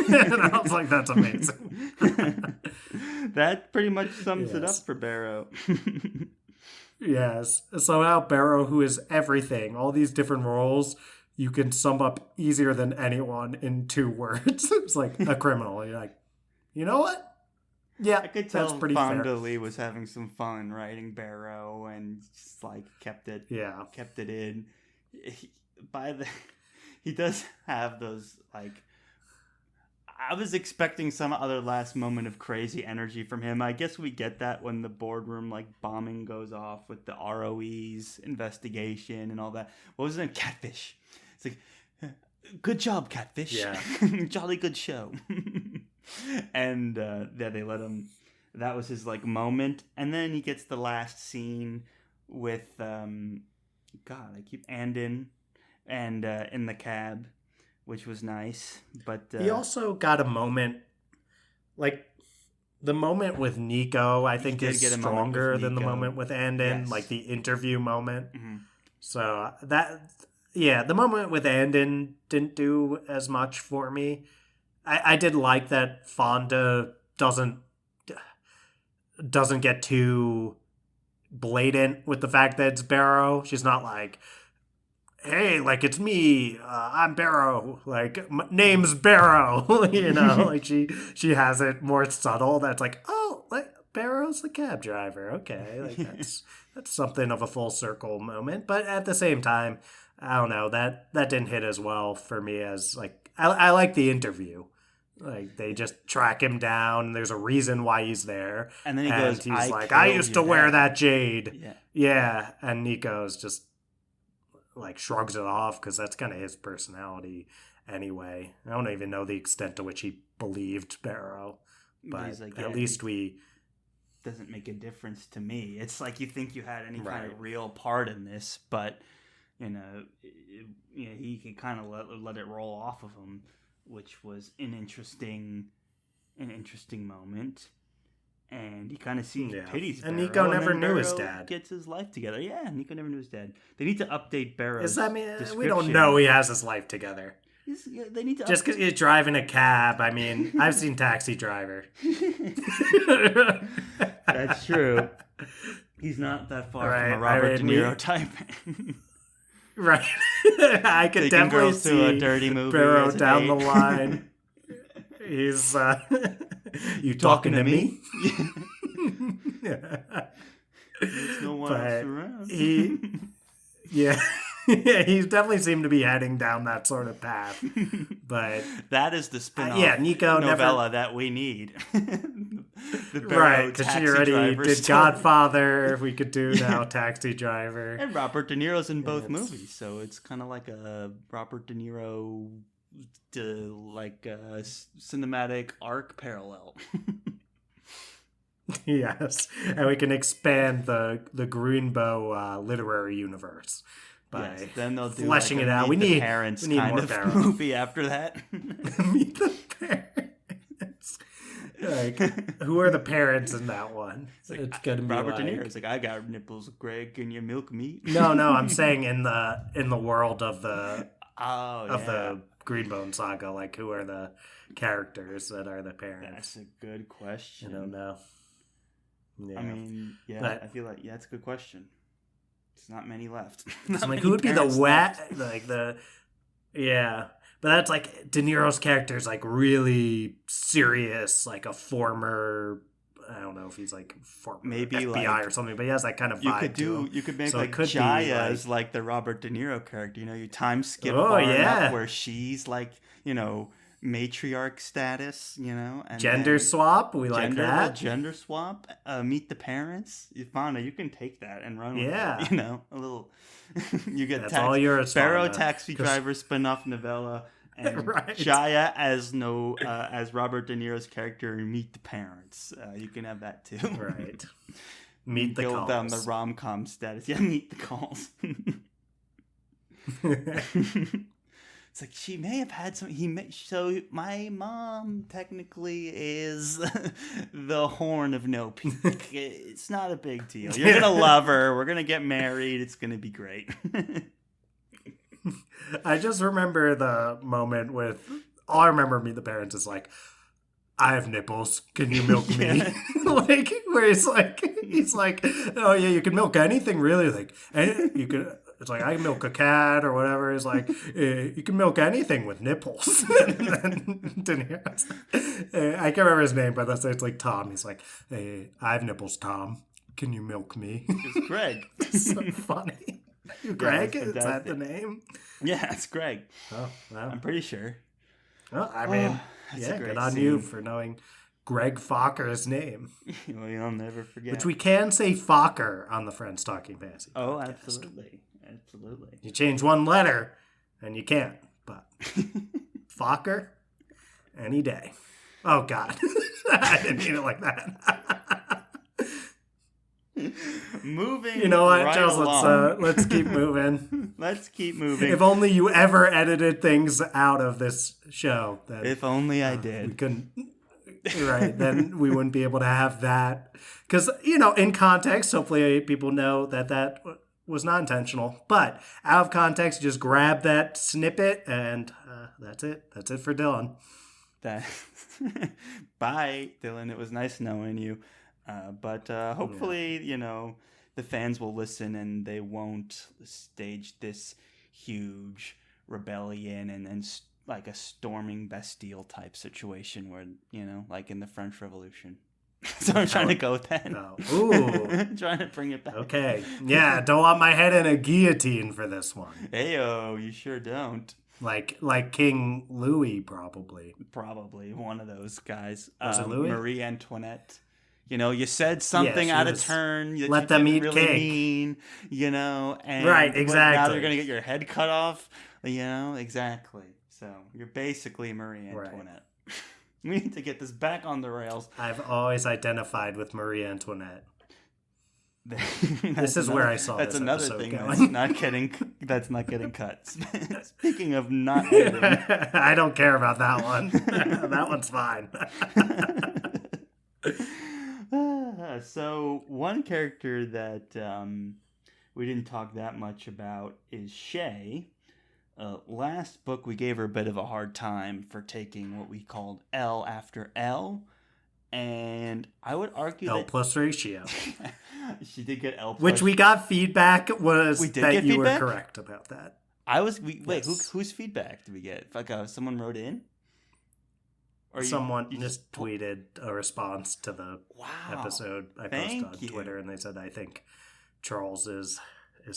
And I was like, that's amazing. That pretty much sums it up for Barrow. Yes. So now Barrow, who is everything, all these different roles, you can sum up easier than anyone in 2 words. It's like a criminal. You're like, you know what? Yeah, I could tell Fonda Lee was having some fun writing Barrow and just like kept it in. he does have those, like, I was expecting some other last moment of crazy energy from him. I guess we get that when the boardroom, like, bombing goes off with the ROE's investigation and all that. What was it? Catfish. It's like, good job, Catfish. Yeah. Jolly good show. And they let him. That was his, like, moment. And then he gets the last scene with, Andin and in the cab, which was nice. But he also got a moment, like, the moment with Nico, I think is stronger than the moment with Andin, like the interview moment. Mm-hmm. So the moment with Andin didn't do as much for me. I did like that Fonda doesn't get too blatant with the fact that it's Barrow. She's not like, hey, like, it's me, I'm Barrow, like, name's Barrow, you know, like, she has it more subtle, that's like, oh, like, Barrow's the cab driver, okay, like, that's something of a full circle moment, but at the same time, I don't know, that didn't hit as well for me as, like, I like the interview. Like, they just track him down. There's a reason why he's there. And then he's like, I used to wear that Jade. Yeah. And Nico's just, like, shrugs it off because that's kind of his personality anyway. I don't even know the extent to which he believed Barrow. But like, at least doesn't make a difference to me. It's like you think you had any kind of real part in this, but, you know, he can kind of let it roll off of him, which was an interesting moment. And he kind of seems pities Barrow. And Nico never knew his dad. Gets his life together. Yeah, Nico never knew his dad. They need to update Barrow's description. We don't know he has his life together. They need to just because he's driving a cab. I mean, I've seen Taxi Driver. That's true. He's not that far from a Robert De Niro type. Right. I could definitely see a dirty movie Barrow down the line. He's you talking to me? There's no one else around. He definitely seemed to be heading down that sort of path. But that is the spin-off Nico novella that we need. Right, because she already did story. Godfather. We could do now Taxi Driver. And Robert De Niro's in both movies, so it's kind of like a Robert De Niro cinematic arc parallel. Yes, and we can expand the Greenbone literary universe by then they'll do fleshing it out. We need parents kind more of Barrow. Movie after that. Meet the parents. Like, who are the parents in that one? It's gonna be Robert De Niro. It's like, I got nipples, Greg. Can you milk me? No, I'm saying in the world of the the Greenbone Saga. Like, who are the characters that are the parents? That's a good question. I don't know. Yeah. I mean, I feel like that's a good question. There's not many left. Like, who would be the but that's like De Niro's character is like really serious, like a former. I don't know if he's like former maybe FBI like, or something, but he has that kind of vibe. You could make like Jaya as like the Robert De Niro character. You know, you time skip enough where she's like, you know, matriarch status, you know, and gender swap. We like that. Gender swap. Meet the parents. Fonda, you can take that and run with it. You know, a little. You get all yours. Barrow Taxi Driver spin-off novella, and Jaya as as Robert De Niro's character in Meet the Parents. You can have that too. Right. Meet the calls. Down the rom-com status. Yeah, Meet the Calls. It's like she may have had some. So my mom technically is the Horn of No Peak. It's not a big deal. You're gonna love her. We're gonna get married. It's gonna be great. I just remember the moment with. All I remember Meet the Parents is like, I have nipples. Can you milk me? Like, where he's like, oh yeah, you can milk anything really. Like, you can. It's like, I can milk a cat or whatever. It's like, you can milk anything with nipples. I can't remember his name, but it's like Tom. He's like, hey, I have nipples, Tom. Can you milk me? It's Greg. It's so funny. Greg? Is that the name? Yeah, it's Greg. Oh, wow. I'm pretty sure. Well, I mean, good on you for knowing Greg Fokker's name. Well, you'll never forget. Which we can say Fokker on the Friends Talking Fantasy podcast. Oh, absolutely. Absolutely. You change one letter, and you can't. But Fokker, any day. Oh, God. I didn't mean it like that. Moving. You know what, right Charles? along. Let's keep moving. Let's keep moving. If only you ever edited things out of this show. Then, if only I did. We couldn't. Right, then we wouldn't be able to have that. Because, in context, hopefully people know that was not intentional. But out of context, just grab that snippet, and that's it. That's it for Dylan. Bye, Dylan. It was nice knowing you. But hopefully, the fans will listen and they won't stage this huge rebellion and like a storming Bastille type situation where, like in the French Revolution. So I'm trying to go with that. Oh. Ooh. Trying to bring it back. Okay. Yeah, don't want my head in a guillotine for this one. Heyo, you sure don't. Like King Louis, probably. Probably one of those guys. Was it Louis? Marie Antoinette. You said something out of turn. Let them eat really cake. Mean, and right, exactly. now they're going to get your head cut off. Exactly. So you're basically Marie Antoinette. Right. We need to get this back on the rails. I've always identified with Marie Antoinette. This is where I saw that's this another episode thing going. That's not getting cut. Speaking of not editing. I don't care about that one. That one's fine. So one character that we didn't talk that much about is Shay. Last book we gave her a bit of a hard time for taking what we called L after L. And I would argue L plus ratio. She did get L plus. Which we got feedback was that you were correct about that. Whose feedback did we get? Like someone wrote in? Or someone just tweeted a response to the episode I posted on Twitter, and they said, I think Charles is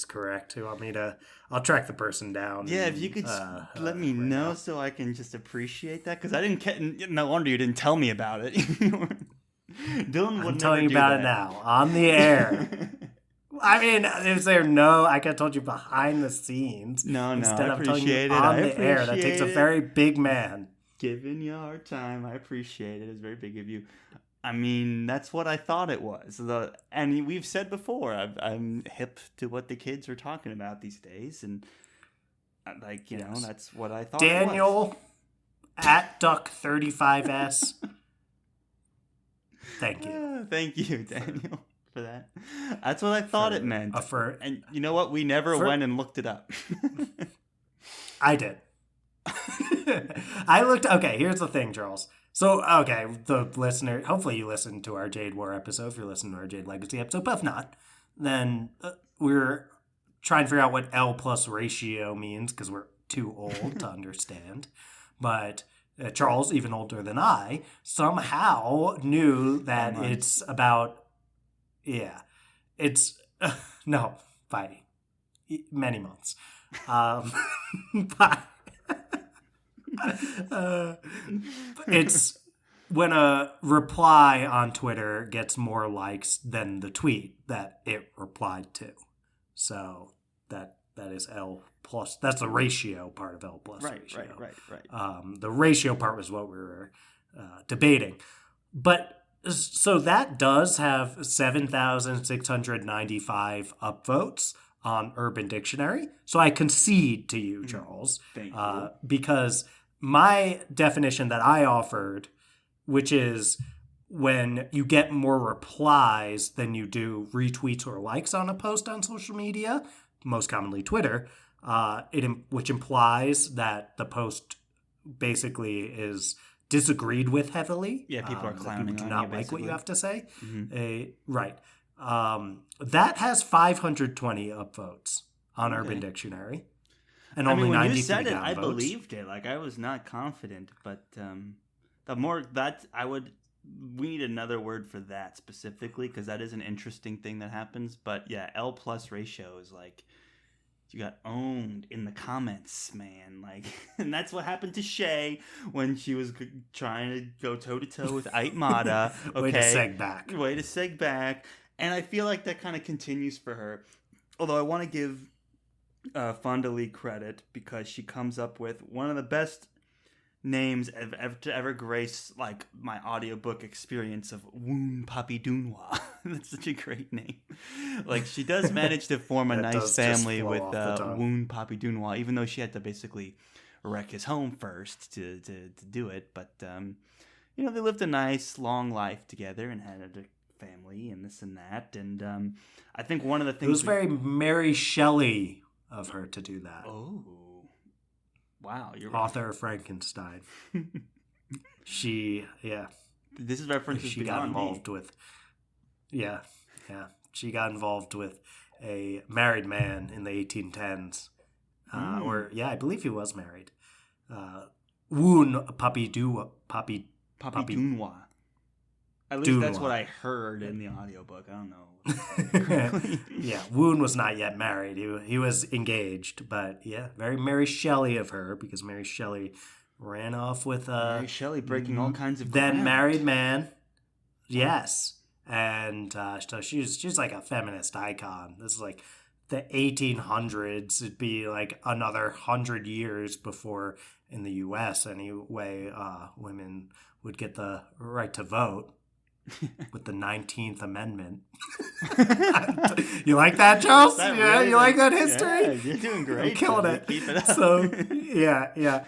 correct. You want me to? I'll track the person down. Yeah, if you could let me know now, so I can just appreciate that, because I didn't. No wonder you didn't tell me about it. Dylan would. I'm telling you about it now on the air. I mean, is there I could have told you behind the scenes. No, instead I of telling you it. on the air. That takes a very big man. Giving you a hard time. I appreciate it. It's very big of you. I mean, that's what I thought it was. And we've said before, I'm hip to what the kids are talking about these days, and that's what I thought. Daniel at Duck35S. Thank you. Thank you, Daniel, for that. That's what I thought it meant. And you know what? We never went and looked it up. I did. I looked. Okay, here's the thing, Charles. So, okay, the listener, hopefully you listened to our Jade War episode, if you're listening to our Jade Legacy episode, but if not, then we're trying to figure out what L plus ratio means, because we're too old to understand. But Charles, even older than I, somehow knew that it's about, no, by many months. But it's when a reply on Twitter gets more likes than the tweet that it replied to. So that is L plus. That's the ratio part of L plus ratio. Right. The ratio part was what we were debating. But so that does have 7,695 upvotes on Urban Dictionary. So I concede to you, Charles. Thank you. Because my definition that I offered, which is when you get more replies than you do retweets or likes on a post on social media, most commonly Twitter, which implies that the post basically is disagreed with heavily. Yeah, people are clowning do on not you, like what you have to say. Mm-hmm. Right. That has 520 upvotes on Urban Dictionary. And only 93 when you said it, downvotes. I believed it. Like, I was not confident, but the more that we need another word for that specifically, because that is an interesting thing that happens. But yeah, L plus ratio is like, You got owned in the comments, man. Like, and that's what happened to Shay when she was trying to go toe-to-toe with Aitmata. Okay? Way to seg back. Way to seg back. And I feel like that kind of continues for her. Although I want to give Fonda Lee credit because she comes up with one of the best names to ever grace like my audiobook experience of Woon Papi Dunwa. That's such a great name. Like she does manage to form a nice family with Woon Papi Dunwa, even though she had to basically wreck his home first to do it. But you know, they lived a nice long life together and had a family and this and that. And I think one of the things it was very Mary Shelley of her to do that. Oh. Wow, you're author of Frankenstein. She This is references she got involved with she got involved with a married man in the 1810s. I believe he was married. Woon Papi Dunwa. At least that's what I heard in the audiobook. I don't know. Yeah, Woon was not yet married. He was engaged, but yeah, very Mary Shelley of her because Mary Shelley ran off with Mary Shelley breaking all kinds of then ground. Married man. Yes, and so she's like a feminist icon. This is like the 1800s. It'd be like another 100 years before in the U.S. anyway, women would get the right to vote. With the 19th Amendment. You like that, Charles? That yeah, really you like that history? Yeah, you're doing great. I'm killing it. Keep it up. So, yeah.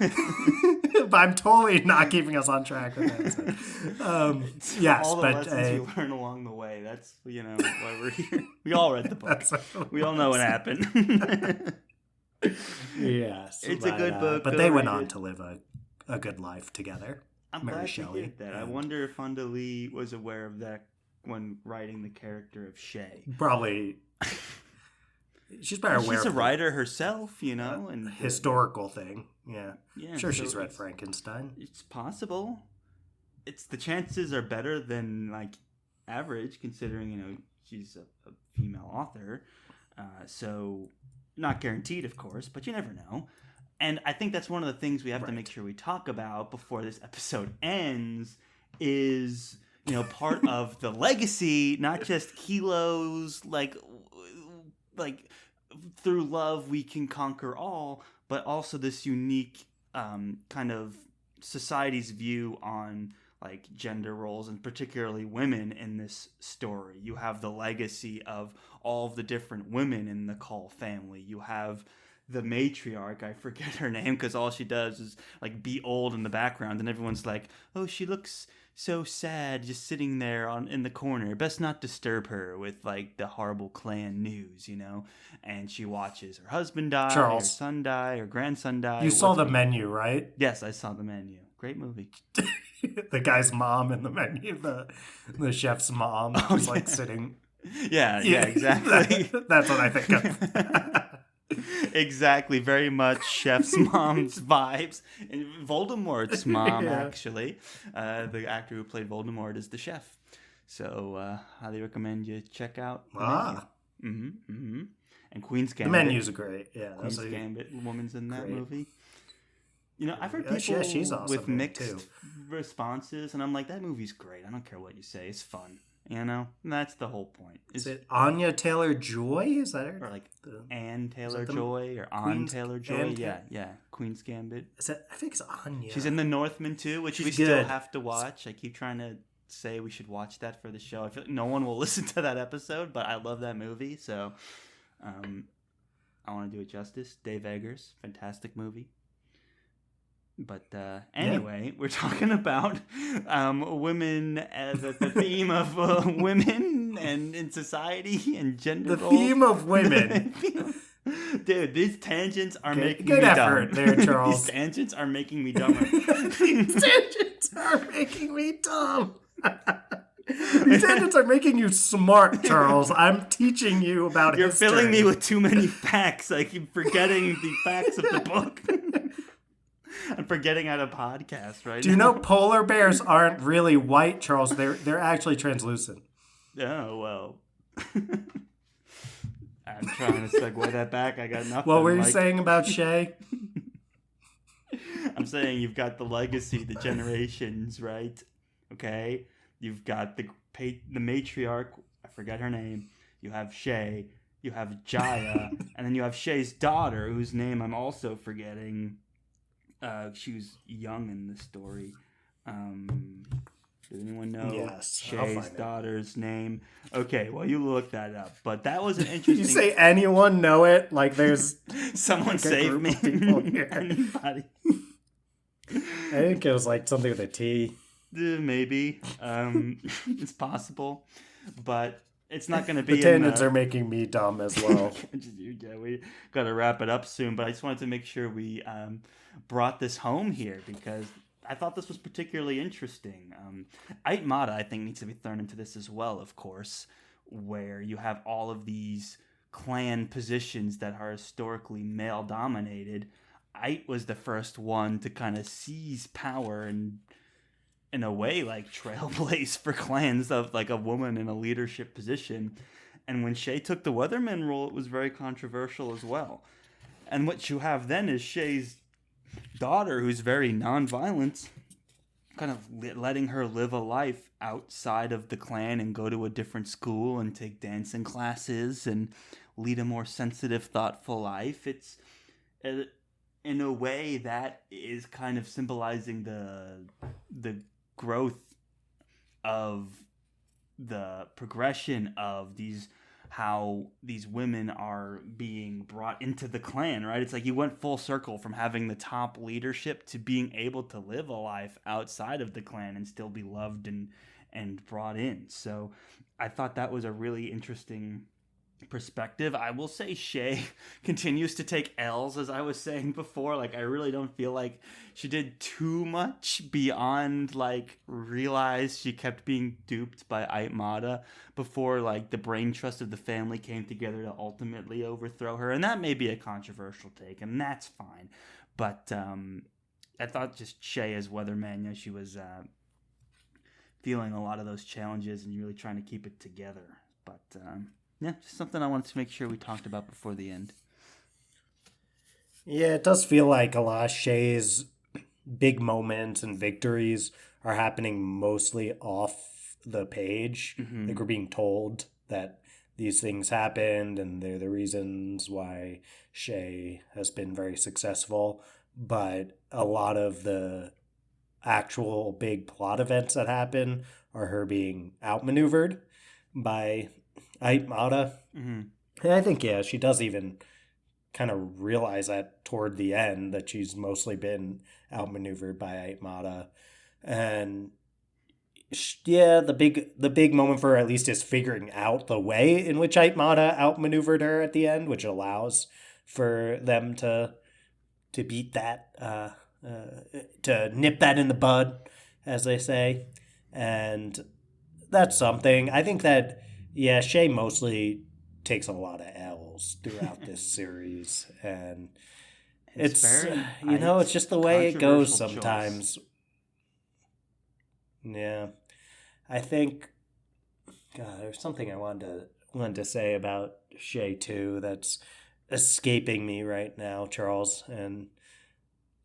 But I'm totally not keeping us on track with that. So. Yes, all the but lessons you learn along the way. That's, you know, why we're here. We all read the book. We all know what happened. Yes. It's a good book. But they went on to live a good life together. I'm Mary glad Shelley. to hear that. I wonder if Fonda Lee was aware of that when writing the character of Shay. Probably. She's probably aware. She's a writer herself, you know, and historical thing. Yeah. Sure, so she's read Frankenstein. It's possible. The chances are better than like average, considering you know she's a female author. So not guaranteed, of course, but you never know. And I think that's one of the things we have to make sure we talk about before this episode ends is, you know, part of the legacy, not just Kilo's, like through love we can conquer all, but also this unique kind of society's view on like gender roles and particularly women in this story. You have the legacy of all of the different women in the Cull family. You have the matriarch, I forget her name because all she does is like be old in the background and everyone's like, oh, she looks so sad just sitting there in the corner. Best not disturb her with like the horrible clan news, you know? And she watches her husband die, Charles, her son die, her grandson die. You saw the menu, right? Yes, I saw the menu. Great movie. The guy's mom in the menu, the chef's mom was like sitting. Yeah, exactly. That's what I think of. Exactly, very much chef's mom's vibes. And Voldemort's mom, actually. The actor who played Voldemort is the chef. So, highly recommend you check out the menu. Mm-hmm. And Queen's Gambit. The menus are great. Yeah, Queen's Gambit woman's in that movie. You know, I've heard people she's awesome with mixed responses, and I'm like, that movie's great. I don't care what you say. It's fun. You know? And that's the whole point. Is it Anya Taylor-Joy? Is that her? Or like Anne Taylor-Joy or Anne Taylor-Joy? Yeah. Queen's Gambit. I think it's Anya. She's in The Northman, too, which we still have to watch. I keep trying to say we should watch that for the show. I feel like no one will listen to that episode, but I love that movie, so I want to do it justice. Dave Eggers, fantastic movie. But anyway, we're talking about women as the theme of women and in society and gender roles. The theme of women. Dude, these tangents are making good me effort dumb. There, Charles. These tangents are making me dumber. These tangents are making me dumb. These tangents are making you smart, Charles. I'm teaching you about You're history. filling me with too many facts. I keep forgetting the facts of the book. I'm forgetting how to podcast right now. Do you know polar bears aren't really white, Charles? They're actually translucent. Oh, well. All I'm trying to segue that back. I got nothing. What were you saying about Shay? I'm saying you've got the legacy, the generations, right? Okay? You've got the matriarch, I forget her name. You have Shay, you have Jaya, and then you have Shay's daughter, whose name I'm also forgetting. She was young in the story. Does anyone know Shay's daughter's name? Okay, well, you look that up. But that was an interesting... You say anyone know it? Like there's... Someone like save me. Anybody. I think it was like something with a T. Maybe. It's possible. But it's not going to be... The tangents are making me dumb as well. Yeah, we got to wrap it up soon. But I just wanted to make sure we brought this home here because... I thought this was particularly interesting. Aitmata, I think, needs to be thrown into this as well, of course, where you have all of these clan positions that are historically male-dominated. Ait was the first one to kind of seize power and, in a way, like, trailblaze for clans of, like, a woman in a leadership position. And when Shay took the Weatherman role, it was very controversial as well. And what you have then is Shay's daughter, who's very non-violent, kind of letting her live a life outside of the clan and go to a different school and take dancing classes and lead a more sensitive, thoughtful life. It's in a way that is kind of symbolizing the growth of the progression of how these women are being brought into the clan, right? It's like you went full circle from having the top leadership to being able to live a life outside of the clan and still be loved and brought in. So I thought that was a really interesting perspective. I will say Shay continues to take L's, as I was saying before. Like, I really don't feel like she did too much beyond, like, realize she kept being duped by Aitmata before, like, the brain trust of the family came together to ultimately overthrow her. And that may be a controversial take, and that's fine. But I thought just Shay as Weatherman, she was feeling a lot of those challenges and really trying to keep it together. But yeah, just something I wanted to make sure we talked about before the end. Yeah, it does feel like a lot of Shay's big moments and victories are happening mostly off the page. Mm-hmm. Like we're being told that these things happened and they're the reasons why Shay has been very successful. But a lot of the actual big plot events that happen are her being outmaneuvered by Aitmata. Mm-hmm. And I think, yeah, she does even kind of realize that toward the end, that she's mostly been outmaneuvered by Aitmata. And yeah, the big moment for her at least is figuring out the way in which Aitmata outmaneuvered her at the end, which allows for them to beat that, to nip that in the bud, as they say. And that's something. I think that, yeah, Shay mostly takes a lot of L's throughout this series, and it's it's just the way it goes sometimes. Choice. Yeah, I think, God, there's something I wanted to say about Shay too that's escaping me right now, Charles, and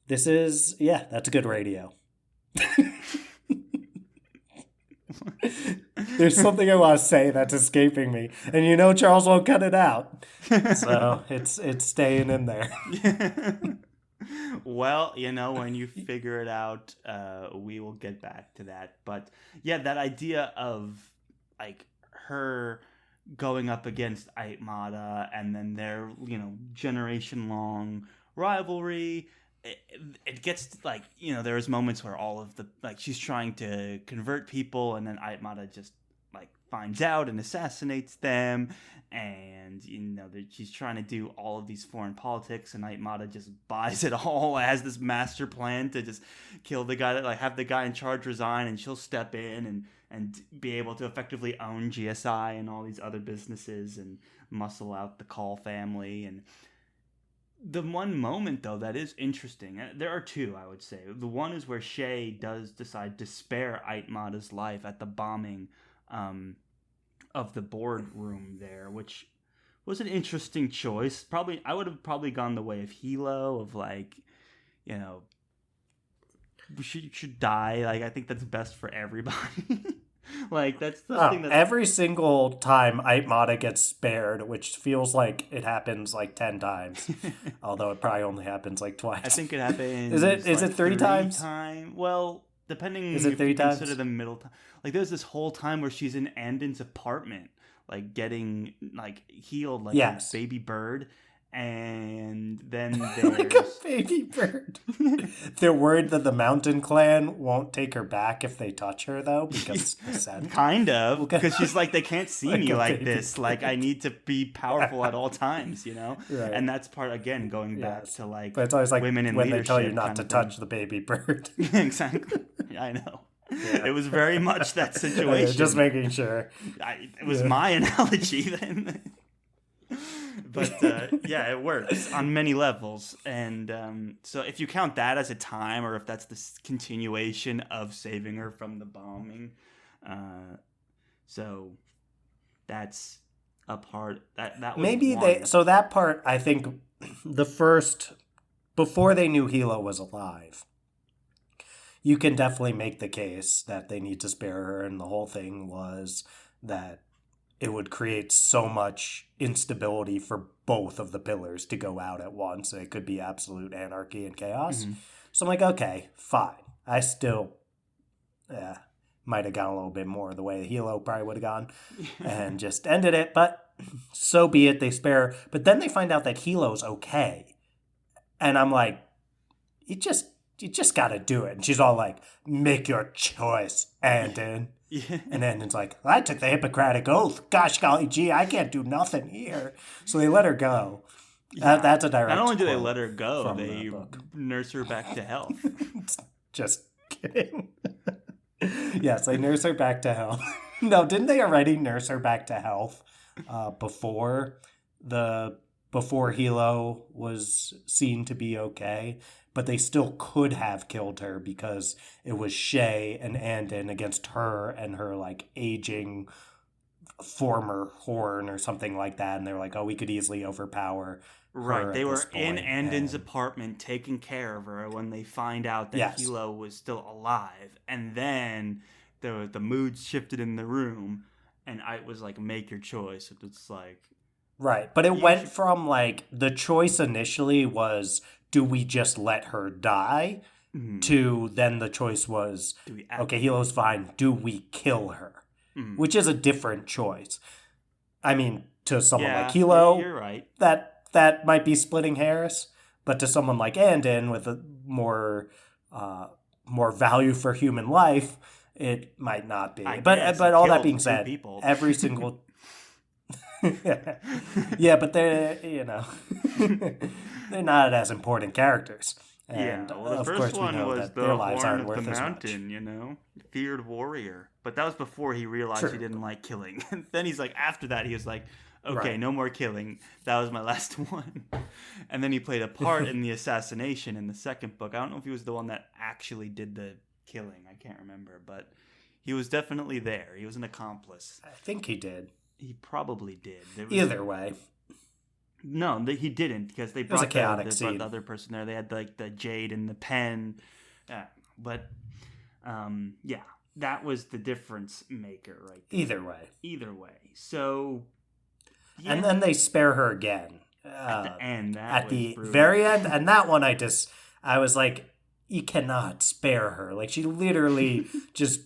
this is, yeah, that's good radio. There's something I want to say that's escaping me, and Charles won't cut it out, so it's staying in there. Well, when you figure it out, we will get back to that. But yeah, that idea of like her going up against Aitmata and then their generation long rivalry. It gets like there's moments where all of the she's trying to convert people and then Aitmata just finds out and assassinates them, and she's trying to do all of these foreign politics and Aitmata just buys it all, has this master plan to just kill the guy, that have the guy in charge resign, and she'll step in and be able to effectively own GSI and all these other businesses and muscle out the Call family. And the one moment, though, that is interesting, there are two, I would say. The one is where Shay does decide to spare Aitmata's life at the bombing of the boardroom there, which was an interesting choice. Probably, I would have probably gone the way of Hilo, of like, you know, should die. Like, I think that's best for everybody. Like, that's the thing that every single time Aitmata gets spared, which feels like it happens like 10 times, although it probably only happens like twice. I think it happens. Is it 3 times? Well, depending. Is it 3 times? Consider the middle time. Like, there's this whole time where she's in Andon's apartment, like getting like healed like a baby bird. And then there's... like a baby bird. They're worried that the Mountain Clan won't take her back if they touch her, though, because the scent. Kind of, because she's like, they can't see me like this. Bird. Like, I need to be powerful at all times, you know? Right. And that's part, again, going back to like, but it's always like women in when leadership. They tell you not to touch the baby bird. Exactly. I know. Yeah. It was very much that situation. Just making sure. It was my analogy then. But yeah, it works on many levels. And so if you count that as a time, or if that's the continuation of saving her from the bombing, so that's a part that was maybe one. So that part, I think, the first, before they knew Hilo was alive, you can definitely make the case that they need to spare her, and the whole thing was that it would create so much instability for both of the pillars to go out at once. It could be absolute anarchy and chaos. Mm-hmm. So I'm like, okay, fine. I still might have gone a little bit more the way Hilo probably would have gone and just ended it. But so be it. They spare. But then they find out that Hilo's okay. And I'm like, you just got to do it. And she's all like, make your choice, Andon. Yeah. And Andon's like, I took the Hippocratic Oath. Gosh golly gee, I can't do nothing here. So they let her go. Yeah. That's a direct Not only do they let her go, they nurse her back to health. Just kidding. Yes, they nurse her back to health. No, didn't they already nurse her back to health before Hilo was seen to be okay? But they still could have killed her because it was Shay and Andon against her and her like aging former horn or something like that. And they were like, oh, we could easily overpower her. Right. They were in Andon's apartment taking care of her when they find out that Hilo was still alive. And then the mood shifted in the room, and I was like, make your choice. It's like... Right. But it went from like, the choice initially was... do we just let her die? Mm-hmm. To then the choice was, okay, Hilo's fine. Do we kill her? Mm-hmm. Which is a different choice. I mean, to someone like Hilo, you're right. That might be splitting hairs. But to someone like Andon with a more value for human life, it might not be. But all that being said, every single... yeah, but they're, they're not as important characters. And the first one was the Horn of the Mountain, feared warrior. But that was before he realized he didn't like killing. And then he's like, after that, he was like, okay, no more killing. That was my last one. And then he played a part in the assassination in the second book. I don't know if he was the one that actually did the killing. I can't remember, but he was definitely there. He was an accomplice. I think he did. He probably did. Either way. No, he didn't, because they brought the other person there. They had like the Jade and the pen. That was the difference maker right there. Either way. So... yeah. And then they spare her again. At the end. At the very end. And that one I was like, you cannot spare her. Like, she literally just...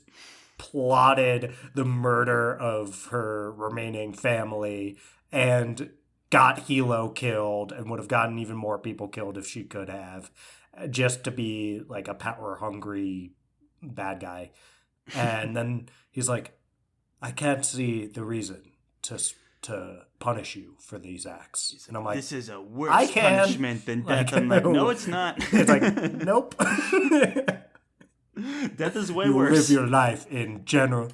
plotted the murder of her remaining family and got Hilo killed and would have gotten even more people killed if she could have, just to be like a power-hungry bad guy. And then he's like, I can't see the reason to punish you for these acts. And I'm like, this is a worse punishment than death. I'm like, no, it's not. It's like, nope. Death is way worse. You live your life in general.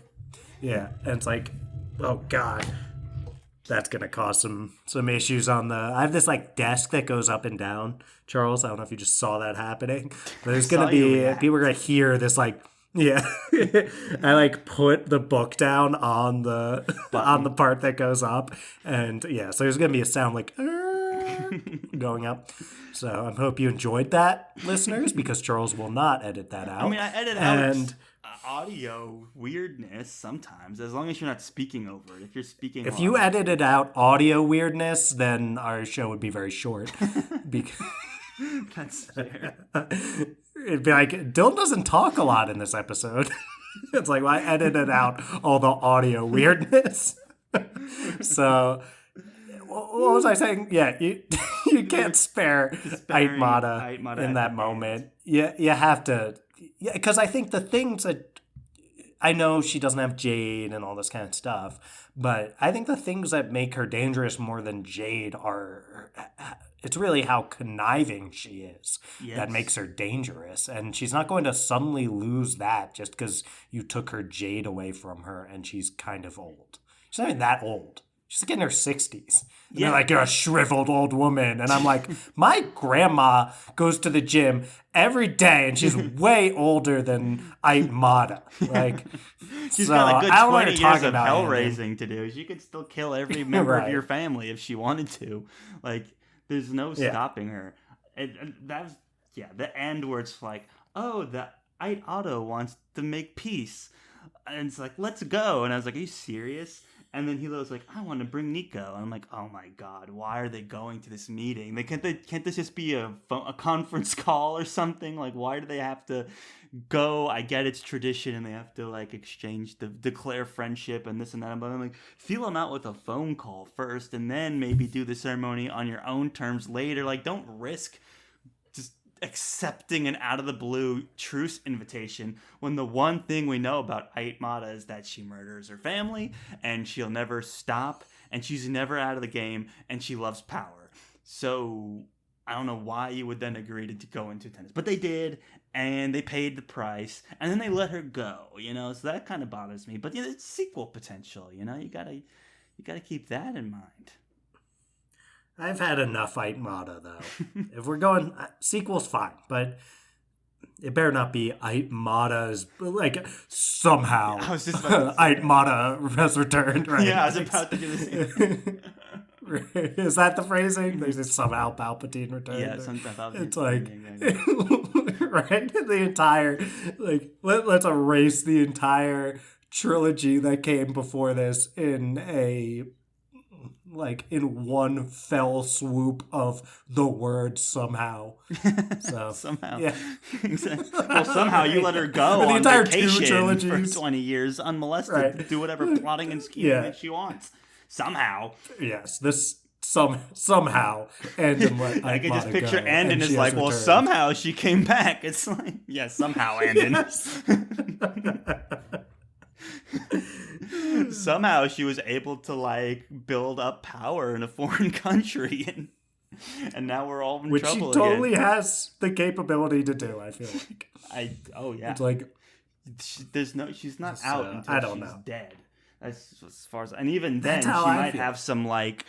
Yeah, and it's like, oh god, that's gonna cause some issues on the... I have this like desk that goes up and down, Charles. I don't know if you just saw that happening, but there's gonna be... people are gonna hear this like Yeah. I like put the book down on the on the part that goes up, and yeah, so there's gonna be a sound like going up. So I hope you enjoyed that, listeners, because Charles will not edit that out. I mean, I edit out audio weirdness sometimes, as long as you're not speaking over it. If you're speaking, if you edited out audio weirdness, then our show would be very short. Because that's fair. It'd be like, Dylan doesn't talk a lot in this episode. It's like, well, I edited out all the audio weirdness. So, what was I saying? Yeah, you can't spare Aitmata in that moment. You have to, because I think the things that, I know she doesn't have Jade and all this kind of stuff, but I think the things that make her dangerous more than Jade are, it's really how conniving she is that makes her dangerous. And she's not going to suddenly lose that just because you took her Jade away from her and she's kind of old. She's not even that old. She's like in her 60s. And they're like, you're a shriveled old woman. And I'm like, my grandma goes to the gym every day and she's way older than Aitmata. Like, she's got a good 20 years of hell raising to do. She could still kill every member of your family if she wanted to. Like, there's no stopping her. And that's, the end where it's like, oh, the Ait Otto wants to make peace. And it's like, let's go. And I was like, are you serious? And then Hilo's like, I want to bring Nico. And I'm like, oh my God, why are they going to this meeting? Can't this just be a conference call or something? Like, why do they have to go? I get it's tradition and they have to like declare friendship and this and that. But I'm like, feel them out with a phone call first and then maybe do the ceremony on your own terms later. Like, don't risk just accepting an out of the blue truce invitation when the one thing we know about Aitmata is that she murders her family and she'll never stop and she's never out of the game and she loves power. So I don't know why you would then agree to go into tennis, but they did, and they paid the price, and then they let her go, so that kind of bothers me. But it's sequel potential, you gotta keep that in mind. I've had enough Aitmata, though. If we're going, sequel's fine, but it better not be Aitmata's, like, somehow I was just about to say Aitmata has returned, right? Yeah, I was about to do the same. Is that the phrasing? There's just somehow Palpatine returned. Yeah, something. It's like, right? The entire, like, let's erase the entire trilogy that came before this in one fell swoop of the word somehow. So somehow. Yeah. Well, somehow you let her go on vacation for 20 years unmolested to do whatever plotting and scheming that she wants. Somehow. Yes, this somehow Andon I can just picture Andon is like, well, somehow she came back. It's like, somehow Andon. Somehow she was able to like build up power in a foreign country, and now we're all in trouble again. Which she totally has the capability to do. I feel like. It's like she's not out until I don't she's know. dead. That's as far as, and even then she might have some like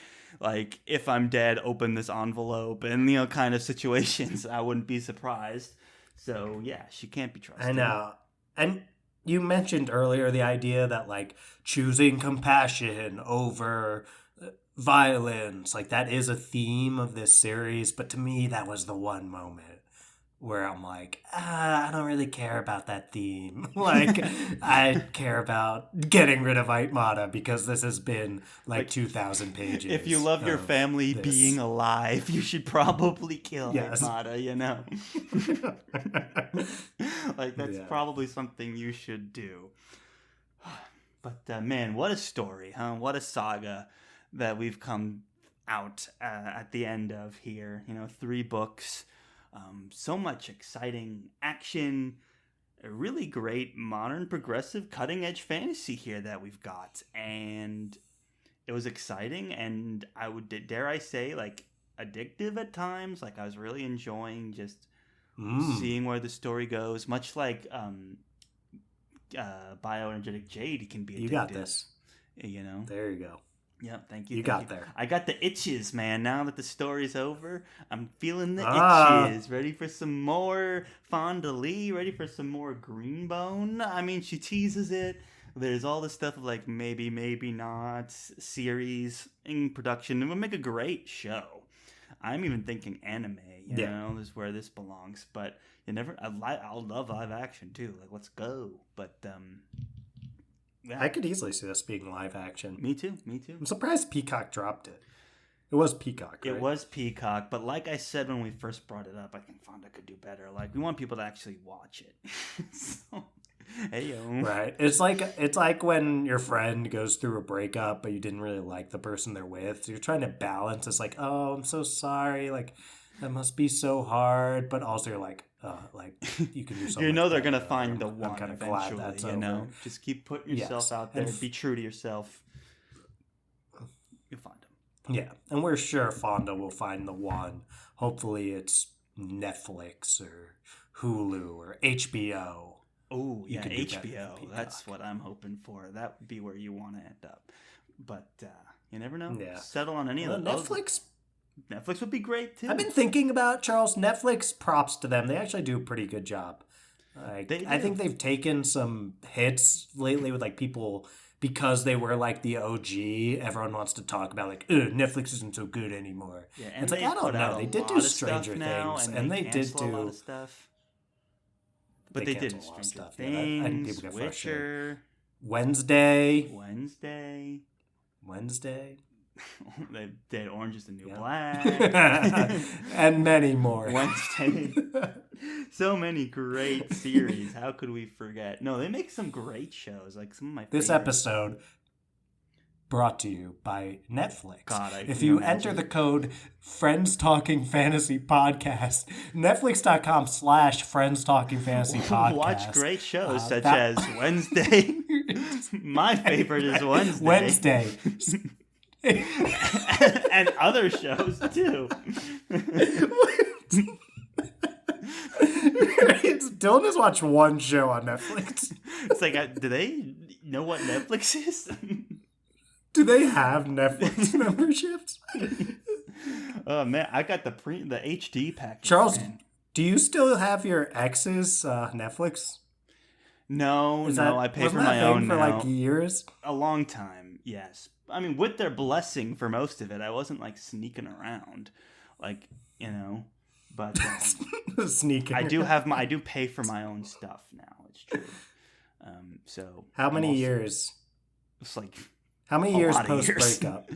if I'm dead, open this envelope and kind of situations. I wouldn't be surprised. So yeah, she can't be trusted. I know, and. You mentioned earlier the idea that, like, choosing compassion over violence, like, that is a theme of this series. But to me, that was the one moment where I'm like, I don't really care about that theme. Like, I care about getting rid of Aitmata because this has been, like 2,000 pages. If you love your family being alive, you should probably kill Aitmata, Like, that's probably something you should do. But, man, what a story, huh? What a saga that we've come out at the end of here. 3 books. So much exciting action, a really great modern progressive cutting edge fantasy here that we've got, and it was exciting, and I would dare I say like addictive at times. Like I was really enjoying just seeing where the story goes, much like bioenergetic Jade can be addictive. You got this. There you go. Yep, thank you. You got there. I got the itches, man. Now that the story's over, I'm feeling the itches. Ready for some more Fonda Lee? Ready for some more Greenbone? I mean, she teases it. There's all this stuff of like maybe, maybe not series in production. It would make a great show. I'm even thinking anime. You know, this is where this belongs. But you never. I'll love live action too. Like, let's go. But yeah. I could easily see this being live action. Me too. I'm surprised Peacock dropped it. It was Peacock, right? It was Peacock, but like I said when we first brought it up, I think Fonda could do better. Like, we want people to actually watch it. So, hey, yo. Right. It's like when your friend goes through a breakup, but you didn't really like the person they're with. So you're trying to balance. It's like, oh, I'm so sorry. Like, that must be so hard. But also you're like you can do something. You know they're going to find the one kind of eventually, glad that's you over. know? Just keep putting yourself out there. Be true to yourself. You'll find them. Yeah. And we're sure Fonda will find the one. Hopefully it's Netflix or Hulu or HBO. Oh, yeah, HBO. That's what I'm hoping for. That would be where you want to end up. But you never know. Yeah. Settle on any of those. Netflix would be great, too. I've been thinking about, Charles, Netflix, props to them. They actually do a pretty good job. I think they've taken some hits lately with, like, people, because they were, like, the OG. Everyone wants to talk about, like, Netflix isn't so good anymore. Yeah, and it's like, I don't know. They did do Stranger Things, and they did do a lot of stuff. But they did Stranger Things, I think people get Witcher, Wednesday. They did Orange is the New Black. And many more. Wednesday. So many great series. How could we forget? No, they make some great shows. Like some of my This episode brought to you by Netflix. God, if you enter the code Friends Talking Fantasy Podcast, Netflix.com/Friends Talking Fantasy Podcast. Watch great shows such as Wednesday. My favorite is Wednesday. And other shows too. Dylan has watched one show on Netflix. It's like, do they know what Netflix is? Do they have Netflix memberships? Oh man, I got the HD package. Charles, do you still have your ex's Netflix? No, I pay for my own for now. Like years. A long time, yes. I mean, with their blessing for most of it, I wasn't like sneaking around, like, you know. But sneaking. I do pay for my own stuff now. It's true. So how many years? It's like. How many years post breakup?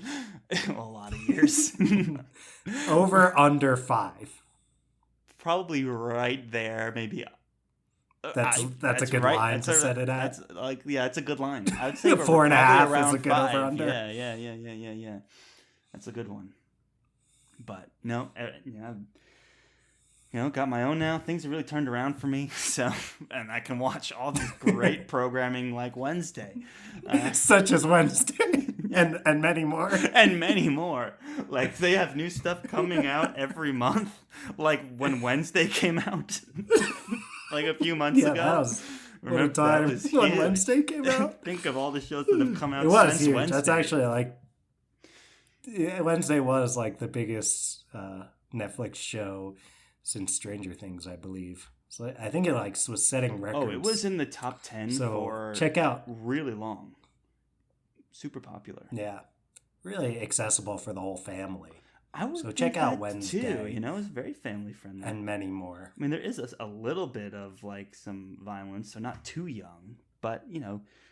A lot of years. Over under 5. Probably right there, maybe. That's a good line to set it at. It's a good line. I would say 4.5 is a good 5. over under. Yeah. That's a good one. But no, got my own now. Things have really turned around for me. So, and I can watch all this great programming like Wednesday. Such as Wednesday. And many more. And many more. Like, they have new stuff coming out every month. Like, when Wednesday came out. Like, a few months ago. That was remember time that was when huge. Wednesday came out? Think of all the shows that have come out since huge. Wednesday. That's actually, like... Wednesday was, like, the biggest Netflix show since Stranger Things, I believe. So I think it was setting records. Oh, it was in the top 10 for check out really long. Super popular. Yeah. Really accessible for the whole family. So check out Wednesday. Too, it's very family friendly. And many more. I mean, there is a little bit of like some violence, so not too young, but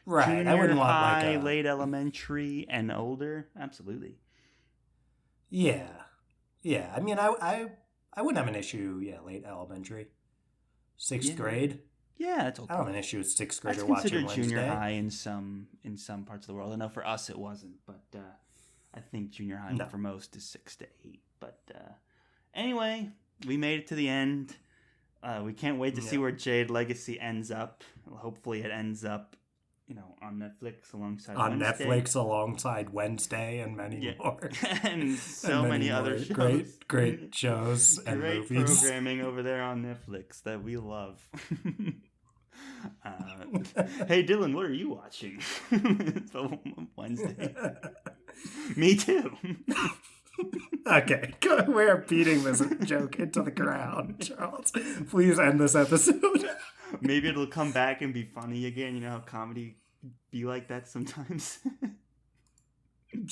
right. Junior I wouldn't high, want late elementary and older, absolutely. Yeah. I mean, I wouldn't have an issue, late elementary. 6th grade. Yeah, it's okay. I don't have an issue with 6th grader watching Wednesday. That's considered junior high in some parts of the world. I know for us it wasn't, but I think junior high for most is 6 to 8. But anyway, we made it to the end. We can't wait to see where Jade Legacy ends up. Hopefully it ends up on Netflix alongside Wednesday and many more. And many other shows. Great shows and great movies. Programming over there on Netflix that we love. Hey, Dylan, what are you watching? Wednesday. Me too. Okay, we're beating this joke into the ground, Charles. Please end this episode. Maybe it'll come back and be funny again. You know how comedy be like that sometimes?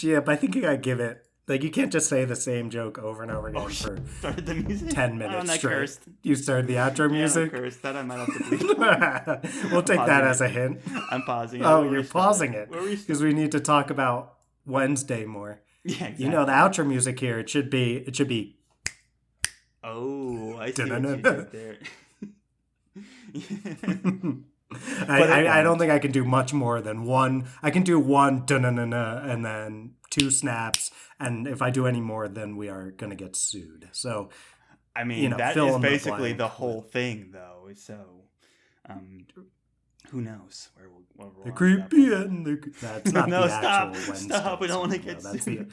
Yeah, but I think you gotta give it. Like, you can't just say the same joke over and over again for started the music? 10 minutes straight. Cursed. You started the outro music? Yeah, cursed. That I might have to bleep. We'll take that as a hint. I'm pausing it. Oh, you're pausing it. Because we need to talk about Wednesday more. Yeah, exactly. You know, the outro music here, it should be. Oh, I see what you did there. I don't think I can do much more than one. I can do one da-na-na-na and then 2 snaps. And if I do any more, then we are going to get sued. So, I mean, that is basically the whole thing, though. So, who knows where we'll the creepy and the... That's not no, the actual Wednesday. Stop, we don't want to get sued.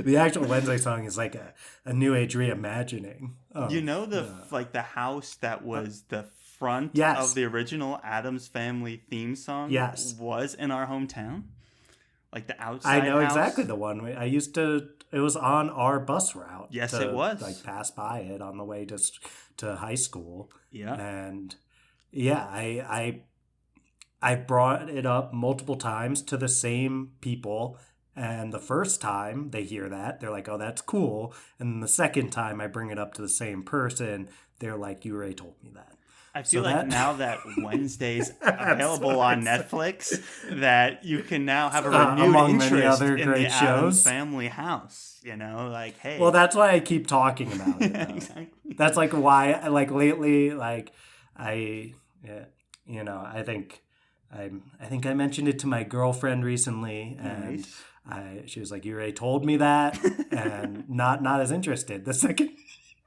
The actual Wednesday song is like a new age reimagining. You know the house that was the front of the original Addams Family theme song was in our hometown? Like the outside I know house? exactly the one. I used to... It was on our bus route. Yes, it was. Like pass by it on the way to high school. Yeah. And yeah, I brought it up multiple times to the same people. And the first time they hear that, they're like, oh, that's cool. And then the second time I bring it up to the same person, they're like, you already told me that. I feel like now that Wednesday's available on Netflix, that you can now have a renewed interest in the Addams Family house. You know, like, hey. Well, that's why I keep talking about it. Exactly. That's like why, like lately, like I think I mentioned it to my girlfriend recently, and she was like, "You already told me that," and not as interested the second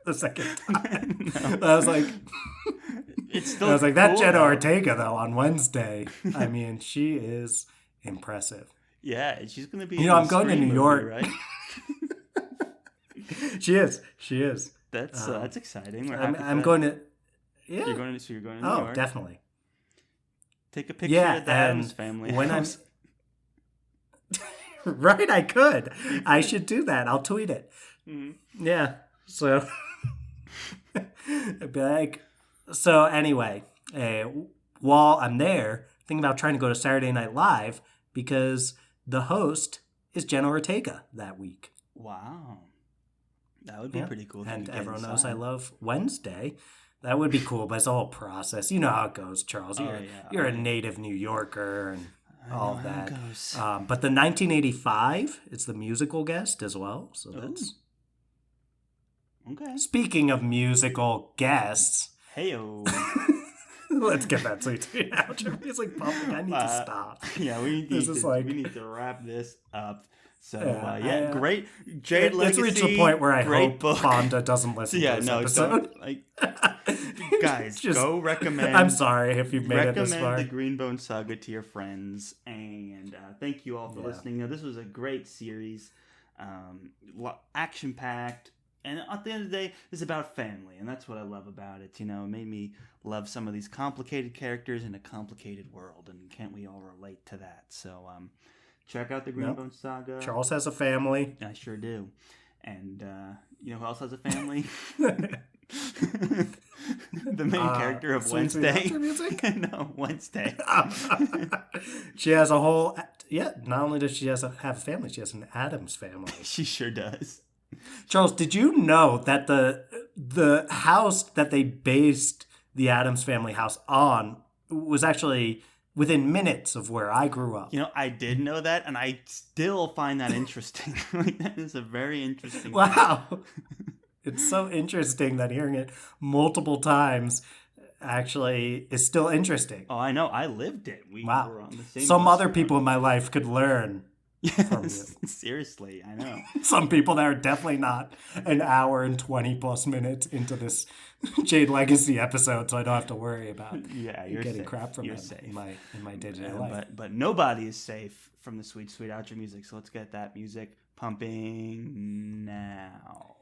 time. No. I was like. It's still I was like, cool, that Jenna Ortega, though, on Wednesday, I mean, she is impressive. Yeah, she's going to be I'm going to New York. Right? She is. That's exciting. I'm going to... Yeah. You're going to New York? Oh, definitely. Take a picture of the Addams Family house. Right, I could. I should do that. I'll tweet it. Mm-hmm. Yeah, so... I'd be like... So anyway, while I'm there, thinking about trying to go to Saturday Night Live because the host is Jenna Ortega that week. Wow. That would be pretty cool. And everyone knows I love Wednesday. That would be cool, but it's a whole process. You know how it goes, Charles. You're a native New Yorker and all of that. But the 1985, it's the musical guest as well. So that's... Okay. Speaking of musical guests... Hey-o. Let's get that sweet outro music pumping. I need to stop. Yeah, we need to wrap this up. So, great. Jade Legacy. It's reached a point where I hope Fonda doesn't listen to this episode. Guys, go recommend... I'm sorry if you've made it this far. Recommend the Greenbone Saga to your friends. And thank you all for listening. This was a great series. Action-packed. And at the end of the day, it's about family, and that's what I love about it. You know, it made me love some of these complicated characters in a complicated world, and can't we all relate to that? So, check out the Greenbone Saga. Charles has a family. I sure do. And you know who else has a family? The main character of Wednesday. No, Wednesday. She has a whole... Yeah, not only does she have a family, she has an Addams family. She sure does. Charles, did you know that the house that they based the Addams Family house on was actually within minutes of where I grew up? You know, I did know that, and I still find that interesting. That is a very interesting Wow. It's so interesting that hearing it multiple times actually is still interesting. Oh, I know. I lived it. We were on the same Some other people in my life could learn. Yes, seriously, I know. Some people that are definitely not an hour and 20 plus minutes into this Jade Legacy episode, so I don't have to worry about you're getting safe. crap from you're them safe. in my day-to-day life. But nobody is safe from the sweet, sweet outro music, so let's get that music pumping now.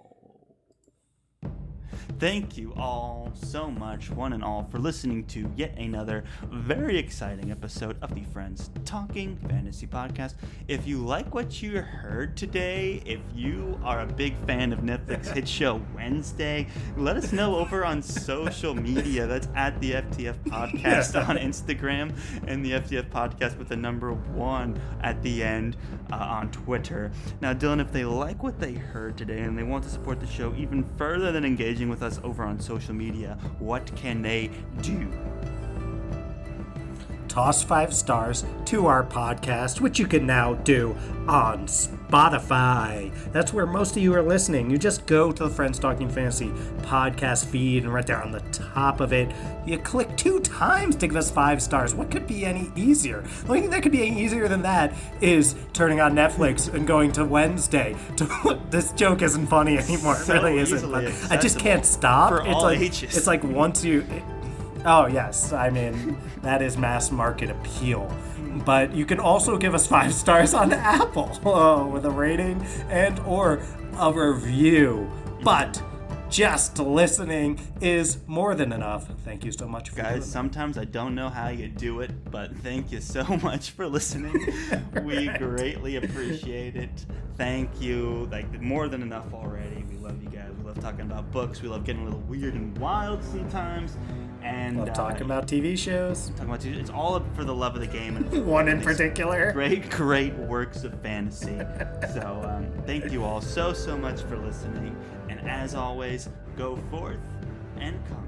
Thank you all so much, one and all, for listening to yet another very exciting episode of the Friends Talking Fantasy Podcast. If you like what you heard today, if you are a big fan of Netflix hit show Wednesday, let us know over on social media. That's at the FTF Podcast on Instagram, and the FTF Podcast with the number 1 at the end on Twitter. Now, Dylan, if they like what they heard today and they want to support the show even further than engaging with us over on social media, what can they do? Toss 5 stars to our podcast, which you can now do on Spotify. That's where most of you are listening. You just go to the Friends Talking Fantasy podcast feed, and right there on the top of it, you click 2 times to give us 5 stars. What could be any easier? The only thing that could be any easier than that is turning on Netflix and going to Wednesday. This joke isn't funny anymore. It really isn't. But I just can't stop. For all ages. It's like once you... Oh, yes. I mean, that is mass market appeal. But you can also give us 5 stars on Apple with a rating and or a review. But just listening is more than enough. Thank you so much for guys. Sometimes I don't know how you do it, but thank you so much for listening. We greatly appreciate it. Thank you. Like, more than enough already. We love you guys. We love talking about books. We love getting a little weird and wild sometimes. And love talking about TV shows. It's all for the love of the game. And one in particular. Great works of fantasy. So thank you all so much for listening. And as always, go forth and come.